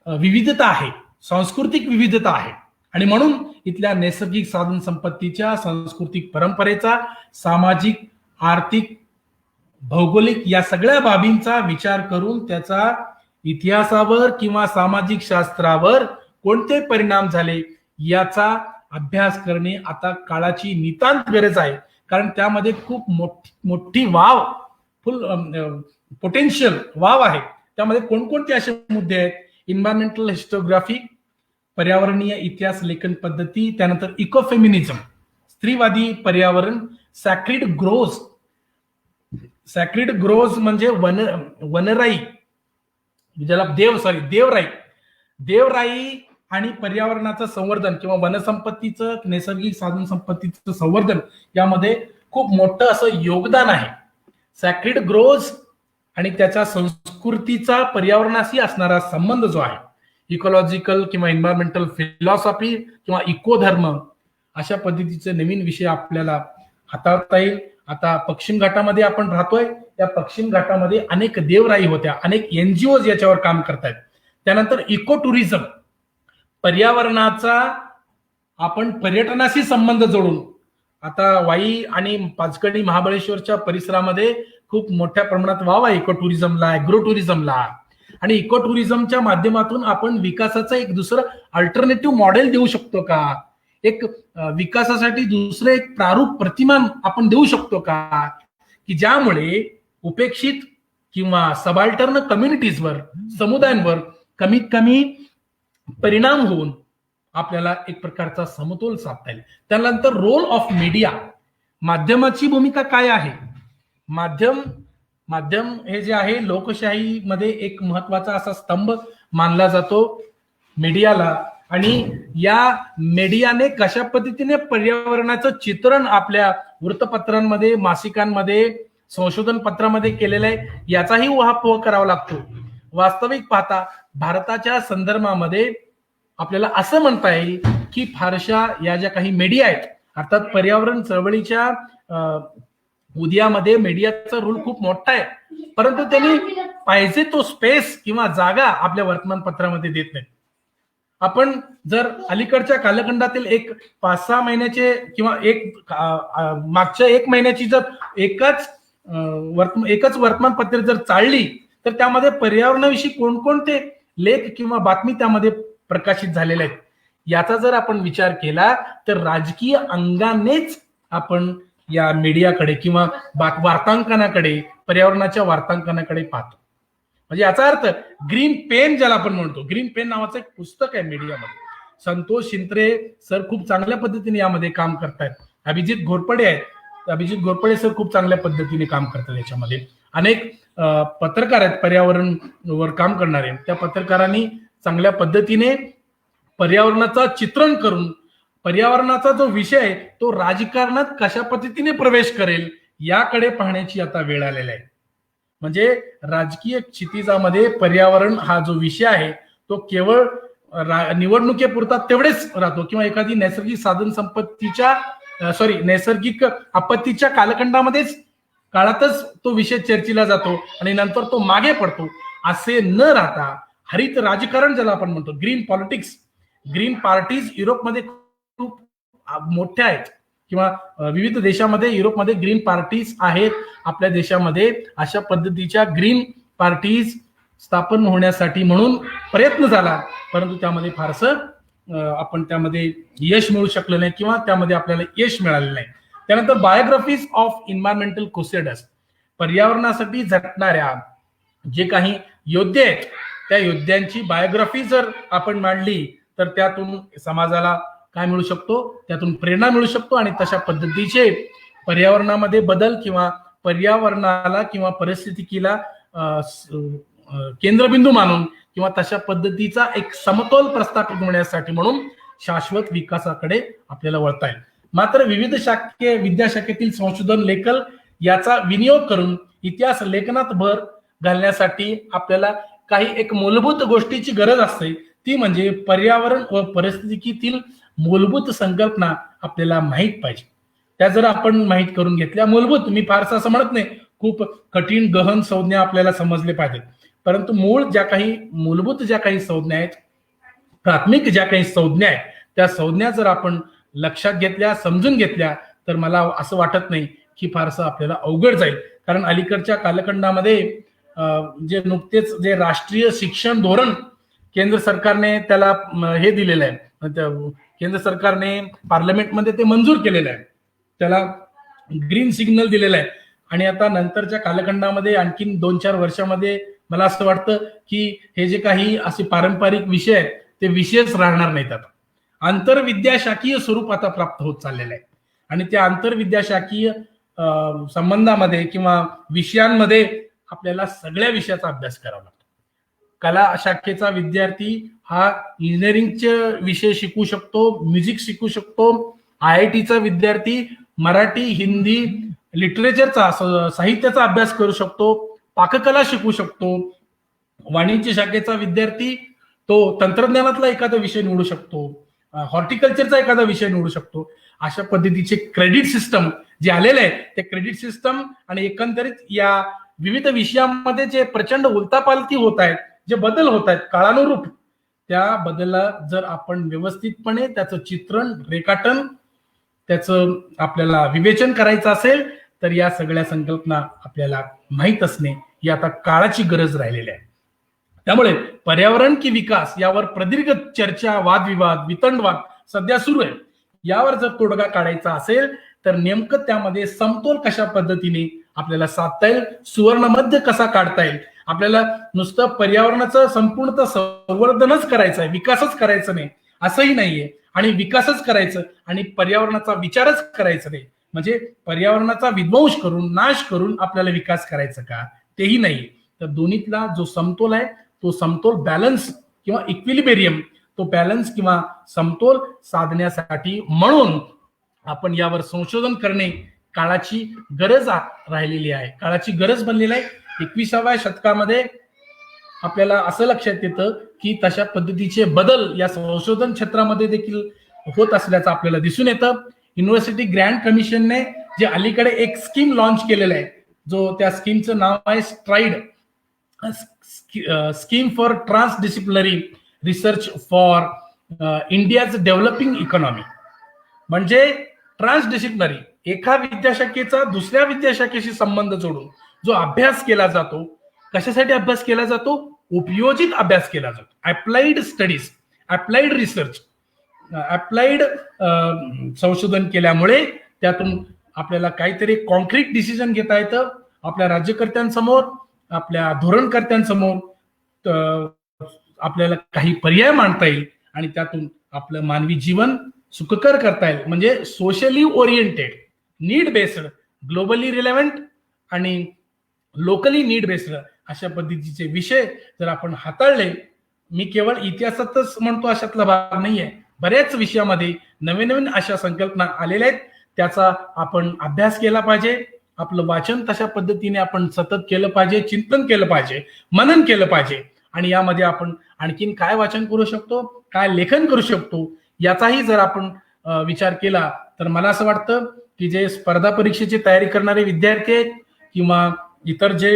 विविधता आहे, सांस्कृतिक विविधता आहे आणि म्हणून इथल्या नैसर्गिक साधन संपत्तीच्या, सांस्कृतिक परंपरेचा, सामाजिक, आर्थिक, भौगोलिक या सगळ्या बाबींचा विचार करून त्याचा इतिहासावर किंवा सामाजिक शास्त्रावर कोणते परिणाम झाले याचा अभ्यास करणे आता काळाची नितांत गरज आहे. कारण त्यामध्ये खूप मोठी वाव, फुल पोटेन्शियल वाव आहे. त्यामध्ये कोणकोणते असे मुद्दे आहेत? एन्व्हायरमेंटल हिस्टोग्राफी, पर्यावरणीय इतिहास लेखन पद्धती, त्यानंतर इकोफेमिनिझम, स्त्रीवादी पर्यावरण, सॅक्रिड ग्रोव्ज. सॅक्रिड ग्रोव्ज म्हणजे वनराई, ज्याला देवराई आणि पर्यावरणाचं संवर्धन किंवा वनसंपत्तीचं, नैसर्गिक साधन संपत्तीचं संवर्धन यामध्ये खूप मोठं असं योगदान आहे. सॅक्रिड ग्रोव्ज आणि त्याच्या संस्कृतीचा पर्यावरणाशी असणारा संबंध जो आहे, इकॉलॉजिकल किंवा एन्व्हायरमेंटल फिलॉसॉफी किंवा इको धर्म, अशा पद्धतीचे नवीन विषय आपल्याला हाताळता येईल. आता पश्चिम घाटामध्ये आपण राहतोय, त्या पश्चिम घाटामध्ये अनेक देवराई होत्या, अनेक एनजीओज याच्यावर काम करतायत. त्यानंतर इको टुरिझम, पर्यावरणाचा आपण पर्यटनाशी संबंध जोडून आता वाई आणि पाचगणी महाबळेश्वरच्या परिसरामध्ये खूप मोठ्या प्रमाणात वाव आहे इको टुरिझमला, ऍग्रो टुरिझमला. आणि इको टुरिझमच्या माध्यमातून आपण विकासाचं एक दुसरं अल्टरनेटिव्ह मॉडेल देऊ शकतो का? एक विकासासाठी दुसरं एक प्रारूप, प्रतिमान आपण देऊ शकतो का, की ज्यामुळे उपेक्षित किंवा सबाल्टर्न कम्युनिटीजवर, समुदायांवर कमीत कमी परिणाम होऊन आपल्याला एक प्रकारचा समतोल साधता येईल. त्यानंतर रोल ऑफ मीडिया, माध्यमाची भूमिका काय आहे? माध्यम हे जे आहे लोकशाहीमध्ये एक महत्वाचा असा स्तंभ मानला जातो मीडियाला. आणि या मीडियाने कशा पद्धतीने पर्यावरणाचं चित्रण आपल्या वृत्तपत्रांमध्ये, मासिकांमध्ये, संशोधन पत्रामध्ये केलेलं आहे याचाही उहापोह करावा लागतो. वास्तविक पाहता भारताच्या संदर्भामध्ये आपल्याला असं म्हणता येईल की फारशा या ज्या काही मीडिया आहेत, अर्थात पर्यावरण चळवळीच्या उद्यामध्ये मीडियाचा रोल खूप मोठा आहे, परंतु त्यांनी पाहिजे तो स्पेस किंवा जागा आपल्या वर्तमानपत्रामध्ये देत नाही. आपण जर अलीकडच्या कालखंडातील एक 5-6 महिन्याचे किंवा मागच्या 1 महिन्याची जर एकच वर्तमानपत्र जर चालली, तर त्यामध्ये पर्यावरणाविषयी कोणकोणते लेख किंवा बातमी त्यामध्ये प्रकाशित झालेल्या आहेत याचा जर आपण विचार केला, तर राजकीय अंगानेच आपण या मीडियाकडे किंवा वार्तांकनाकडे, पर्यावरणाच्या वार्तांकनाकडे पाहतो. म्हणजे याचा अर्थ ग्रीन पेन ज्याला आपण म्हणतो, ग्रीन पेन नावाचं एक पुस्तक आहे मीडियामध्ये. संतोष शिंत्रे सर खूप चांगल्या पद्धतीने यामध्ये काम करतायत. अभिजित घोरपडे आहेत, अभिजित घोरपडे सर खूप चांगल्या पद्धतीने काम करतात. याच्यामध्ये अनेक पत्रकार आहेत पर्यावरणवर काम करणारे. त्या पत्रकारांनी चांगल्या पद्धतीने पर्यावरणाचा चित्रण करून पर्यावरणाचा जो विषय आहे तो राजकारणात कशा पद्धतीने प्रवेश करेल याकडे पाहण्याची आता वेळ आलेला आहे. म्हणजे राजकीय क्षितिजामध्ये पर्यावरण हा जो विषय आहे तो केवळ निवडणुकीपुरता तेवढेच राहतो किंवा एखादी नैसर्गिक आपत्तीच्या काळातच तो विषय चर्चेला जातो आणि नंतर तो मागे पडतो, असे न राहता हरित राजकारण ज्याला आपण म्हणतो, ग्रीन पॉलिटिक्स, ग्रीन पार्टीज युरोपमध्ये खूप मोठ्या आहेत किंवा विविध देशामध्ये युरोपमध्ये ग्रीन पार्टीज आहेत. आपल्या देशामध्ये अशा पद्धतीच्या ग्रीन पार्टीज स्थापन होण्यासाठी म्हणून प्रयत्न झाला, परंतु त्यामध्ये फारसं आपण त्यामध्ये यश मिळू शकलं नाही किंवा त्यामध्ये आपल्याला यश मिळालं नाही. त्यानंतर बायोग्राफीज ऑफ एन्व्हायरमेंटल क्रुसेडर्स, पर्यावरणासाठी झटणाऱ्या जे काही योद्धे आहेत त्या योद्ध्यांची बायोग्राफी जर आपण मांडली तर त्यातून समाजाला काय मिळू शकतो, त्यातून प्रेरणा मिळू शकतो आणि तशा पद्धतीचे पर्यावरणामध्ये बदल किंवा पर्यावरणाला किंवा परिस्थितीला केंद्रबिंदू मानून किंवा तशा पद्धतीचा एक समतोल प्रस्थापित होण्यासाठी म्हणून शाश्वत विकासाकडे आपल्याला वळता येईल. मात्र विविध विद्याशाखेतील संशोधन लेखन याचा विनियोग करून इतिहास लेखनात भर घालण्यासाठी आपल्याला काही एक मूलभूत गोष्टीची गरज असते, ती म्हणजे पर्यावरण व परिस्थितीतील मूलभूत संकल्पना आपल्याला माहीत पाहिजे. त्या जर आपण माहीत करून घेतल्या, मूलभूत, मी फारसं असं म्हणत नाही खूप कठीण गहन संज्ञा आपल्याला समजले पाहिजेत, परंतु मूलभूत ज्या काही संज्ञा आहेत, प्राथमिक ज्या काही संज्ञा आहेत, त्या संज्ञा जर आपण लक्षात घेतल्या, समजून घेतल्या, तर मला असं वाटत नाही की फारसं आपल्याला अवघड जाईल. कारण अलीकडच्या कालखंडामध्ये जे नुकतेच जे राष्ट्रीय शिक्षण धोरण केंद्र सरकारने त्याला हे दिलेलं आहे, केंद्र सरकारने पार्लमेंटमध्ये ते मंजूर केलेलं आहे, त्याला ग्रीन सिग्नल दिलेला आहे. आणि आता नंतरच्या कालखंडामध्ये आणखीन 2-4 वर्षामध्ये मला असं वाटतं की हे जे काही असे पारंपरिक विषय आहेत ते विषयच राहणार नाहीत. आता आंतरविद्याशाखीय स्वरूप आता प्राप्त होत चाललेलं आहे आणि त्या आंतरविद्याशाखीय संबंधामध्ये किंवा विषयांमध्ये आपल्याला सगळ्या विषयाचा अभ्यास करावा लागतो. कला शाखेचा विद्यार्थी हा इंजिनिअरिंगचे विषय शिकू शकतो, म्युझिक शिकू शकतो. IITचा विद्यार्थी मराठी, हिंदी, लिटरेचरचा, साहित्याचा अभ्यास करू शकतो, पाककला शिकू शकतो. वाणिज्य शाखेचा विद्यार्थी तो तंत्रज्ञानातला एखादा विषय निवडू शकतो, हॉर्टिकल्चरचा एखादा विषय निवडू शकतो. अशा पद्धतीचे क्रेडिट सिस्टम जे आलेले आहे, ते क्रेडिट सिस्टम आणि एकंदरीत या विविध विषयांमध्ये जे प्रचंड उलतापालती होत आहेत, जे बदल होत आहेत काळानुरूप, त्या बदलला जर आपण व्यवस्थितपणे त्याचं चित्रण, रेखाटन, त्याचं आपल्याला विवेचन करायचं असेल तर या सगळ्या संकल्पना आपल्याला माहीत असणे ही आता काळाची गरज राहिलेली आहे. त्यामुळे पर्यावरण की विकास यावर प्रदीर्घ चर्चा, वादविवाद, वितंडवाद सध्या सुरू आहे. यावर जर तोडगा काढायचा असेल तर नेमकं त्यामध्ये समतोल कशा पद्धतीने आपल्याला साधता येईल, सुवर्णमध्य कसा काढता येईल. आपल्याला नुसतं पर्यावरणाचं संपूर्णतः संवर्धनच करायचं आहे, विकासच करायचं नाही असंही नाहीये, आणि विकासच करायचं आणि पर्यावरणाचा विचारच करायचा नाही, म्हणजे पर्यावरणाचा विध्वंस करून, नाश करून आपल्याला विकास करायचा का, तेही नाही. तर दोन्हीतला जो समतोल आहे तो समतोल, बॅलन्स किंवा इक्विलिब्रियम, तो बॅलन्स किंवा समतोल साधण्यासाठी म्हणून आपण यावर संशोधन करणे काळाची गरज राहिलेली आहे, काळाची गरज बनलेली आहे. 21व्या शतकामध्ये आपल्याला असं लक्षात येतं की तशा पद्धतीचे बदल या संशोधन क्षेत्रामध्ये देखील होत असल्याचं आपल्याला दिसून येतं. युनिव्हर्सिटी ग्रँड कमिशनने जे अलीकडे एक स्कीम लॉन्च केलेलं आहे, जो त्या स्कीमचं नाव आहे STRIDE, scheme for transdisciplinary research for India's developing economy. म्हणजे ट्रान्सडिसिप्लिनरी एका विद्याशाखेचा दुसऱ्या विद्याशाखेशी संबंध जोडून जो अभ्यास केला जातो, कशासाठी अभ्यास केला जातो? उपयोजित अभ्यास केला जातो. Applied studies, applied research, applied संशोधन केल्यामुळे त्यातून आपल्याला काहीतरी कॉन्क्रीट डिसिजन घेता येतं आपल्या राज्यकर्त्यांसमोर, आपल्या धोरणकर्त्यांसमोर. आपल्याला काही पर्याय मांडता येईल आणि त्यातून आपलं मानवी जीवन सुखकर करता येईल. म्हणजे socially oriented, need based, globally relevant आणि लोकली नीड बेस्ड अशा पद्धतीचे विषय जर आपण हाताळले, मी केवळ इतिहासातच म्हणतो अशातला भाग नाहीये, बऱ्याच विषयामध्ये नवीन नवीन अशा संकल्पना आलेल्या आहेत, त्याचा आपण अभ्यास केला पाहिजे. आपलं वाचन तशा पद्धतीने आपण सतत केलं पाहिजे, चिंतन केलं पाहिजे, मनन केलं पाहिजे. आणि यामध्ये आपण आणखीन काय वाचन करू शकतो, काय लेखन करू शकतो, याचाही जर आपण विचार केला तर मला असं वाटतं की जे स्पर्धा परीक्षेची तयारी करणारे विद्यार्थी आहेत किंवा इतर जे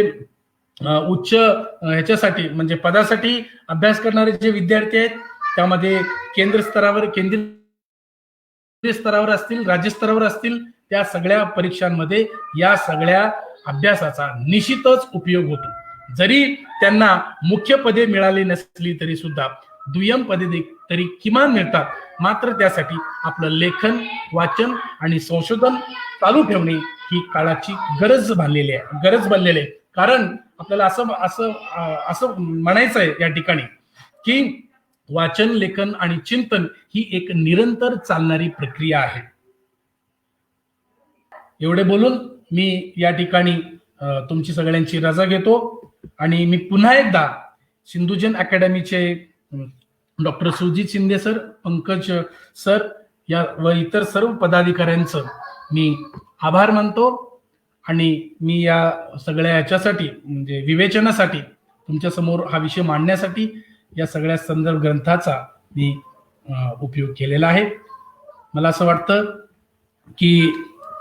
उच्च ह्याच्यासाठी म्हणजे पदासाठी अभ्यास करणारे जे विद्यार्थी आहेत, त्यामध्ये केंद्रीय स्तरावर असतील, राज्य स्तरावर असतील, त्या सगळ्या परीक्षांमध्ये या सगळ्या अभ्यासाचा निश्चितच उपयोग होतो. जरी त्यांना मुख्य पदे मिळाली नसली तरी सुद्धा दुय्यम पदे तरी किमान मिळतात. मात्र त्यासाठी आपलं लेखन, वाचन आणि संशोधन चालू ठेवणे ही काळाची गरज बनलेली आहे. कारण आपल्याला असं म्हणायचं आहे या ठिकाणी की वाचन, लेखन आणि चिंतन ही एक निरंतर चालणारी प्रक्रिया आहे. एवढे बोलून मी या ठिकाणी तुमची सगळ्यांची रजा घेतो आणि मी पुन्हा एकदा सिंधुजन अकॅडमीचे doctor Sujit Shinde sir, Pankaj sir या व इतर सर्व पदाधिकाऱ्यांचं मी आभार मानतो. आणि मी या सगळ्या याच्यासाठी म्हणजे विवेचनासाठी तुमच्या समोर हा विषय मांडण्यासाठी या सगळ्या संदर्भ ग्रंथाचा मी उपयोग केलेला आहे. मला असं वाटतं की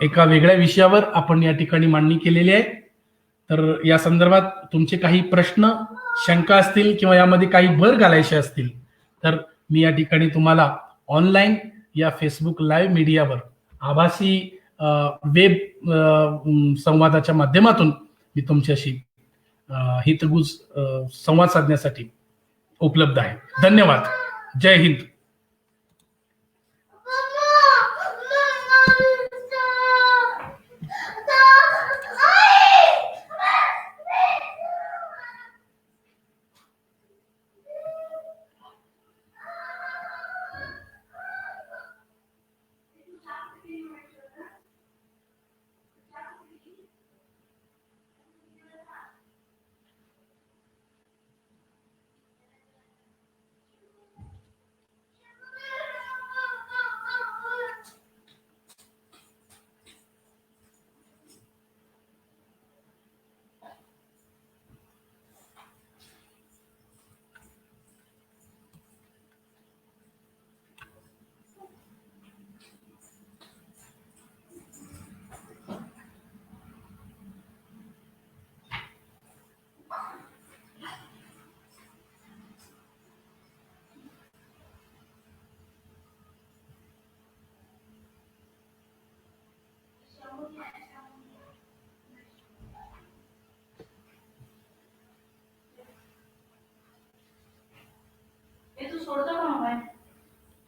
एका वेगळ्या विषयावर आपण या ठिकाणी मांडणी केलेली आहे. तर या संदर्भात तुमचे काही प्रश्न, शंका असतील किंवा यामध्ये काही भर घालायचे असतील तर मी या ठिकाणी तुम्हाला ऑनलाईन या फेसबुक लाईव्ह मीडियावर आभासी वेब संवादाच्या माध्यमातून मी तुमच्याशी हितगुज संवाद साधण्यासाठी उपलब्ध आहे. धन्यवाद. जय हिंद.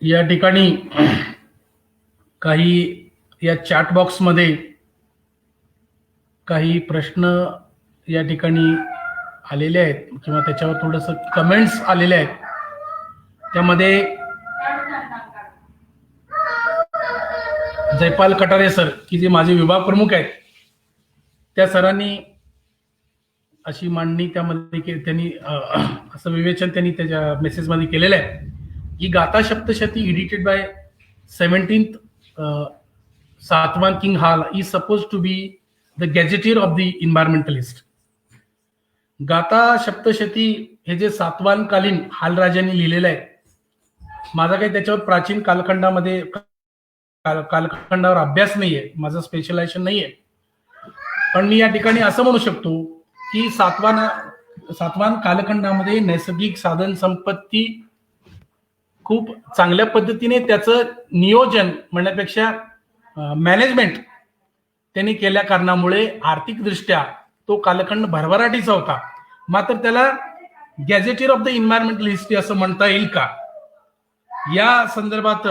या ठिकाणी काही या चॅट बॉक्समध्ये काही प्रश्न या ठिकाणी आलेले आहेत किंवा त्याच्यावर थोडंसं कमेंट्स आलेले आहेत. त्यामध्ये जयपाल कटारे सर की जे माझे विभाग प्रमुख आहेत, त्या सरांनी अशी मांडणी त्यामध्ये त्यांनी असं विवेचन त्यांनी त्याच्या मेसेजमध्ये केलेलं आहे की Gatha Saptashati edited by 17th Satavahana king Hala is suppose to be the gazetteer of the environmentalist. Gatha Saptashati हे जे सातवानकालीन हाल राजांनी लिहिलेलं आहे, माझा काही त्याच्यावर प्राचीन कालखंडामध्ये कालखंडावर अभ्यास नाहीये, माझं स्पेशलायझेशन नाहीये, पण मी या ठिकाणी असं म्हणू शकतो की सातवान कालखंडामध्ये नैसर्गिक साधन संपत्ती खूप चांगल्या पद्धतीने त्याचं नियोजन म्हणण्यापेक्षा मॅनेजमेंट त्यांनी केल्या कारणामुळे आर्थिकदृष्ट्या तो कालखंड भरभराटीचा होता. मात्र त्याला gazetteer of the environmental history असं म्हणता येईल का, या संदर्भात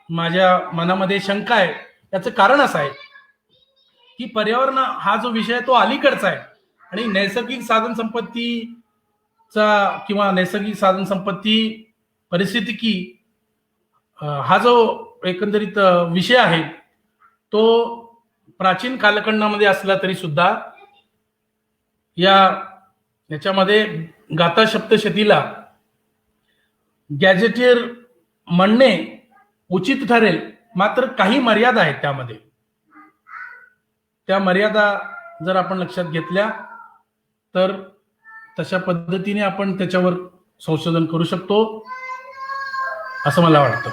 माझ्या मनामध्ये शंका आहे. याचं कारण असं आहे की पर्यावरण हा जो विषय आहे तो अलीकडचा आहे आणि नैसर्गिक साधन संपत्तीचा किंवा नैसर्गिक साधन संपत्ती परिस्थितिकी हा जो एकंदरीत विषय आहे तो प्राचीन कालखंडामध्ये असला तरी सुद्धा याच्यामध्ये गाथा सप्तशतीला गॅझेटियर म्हणणे उचित ठरेल. मात्र काही मर्यादा आहेत त्यामध्ये. त्या मर्यादा जर आपण लक्षात घेतल्या तर तशा पद्धतीने आपण त्याच्यावर संशोधन करू शकतो असं मला वाटतं.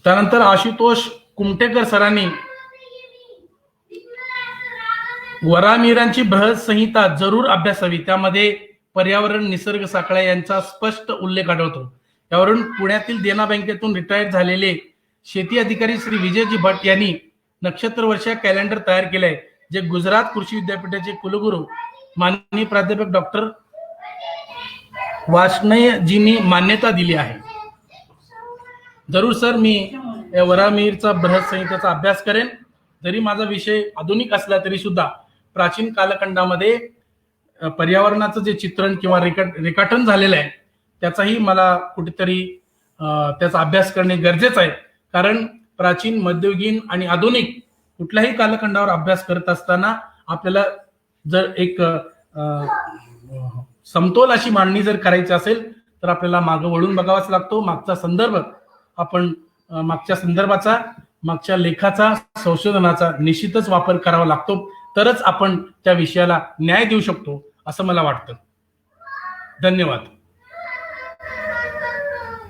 त्यानंतर आशुतोष कुमटेकर सरांनी वरामिरांची बृहत संहिता जरूर अभ्यासावी, त्यामध्ये पर्यावरण निसर्ग साखळ्या यांचा स्पष्ट उल्लेख आढळतो. यावरून पुण्यातील देना बँकेतून रिटायर झालेले शेती अधिकारी श्री विजयजी भट यांनी नक्षत्र वर्षा कॅलेंडर तयार केले आहे, जे गुजरात कृषी विद्यापीठाचे कुलगुरू माननीय प्राध्यापक डॉक्टर वाष्णयजींनी मान्यता दिली आहे. जरूर सर, मी वरामिरचा बृहत संहितेचा अभ्यास करेन. जरी माझा विषय आधुनिक असला तरी सुद्धा प्राचीन कालखंडामध्ये पर्यावरणाचं जे चित्रण किंवा रेखाटन झालेलं आहे त्याचाही मला कुठेतरी त्याचा अभ्यास करणे गरजेचं आहे. कारण प्राचीन, मध्ययुगीन आणि आधुनिक कुठल्याही कालखंडावर अभ्यास करत असताना आपल्याला जर एक समतोल अशी मांडणी जर करायची असेल तर आपल्याला मागं वळून बघावाच लागतो. मागचा संदर्भ आपण मागच्या संदर्भाचा, मागच्या लेखाचा, संशोधनाचा निश्चितच वापर करावा लागतो. तरच आपण त्या विषयाला न्याय देऊ शकतो असं मला वाटतं. धन्यवाद.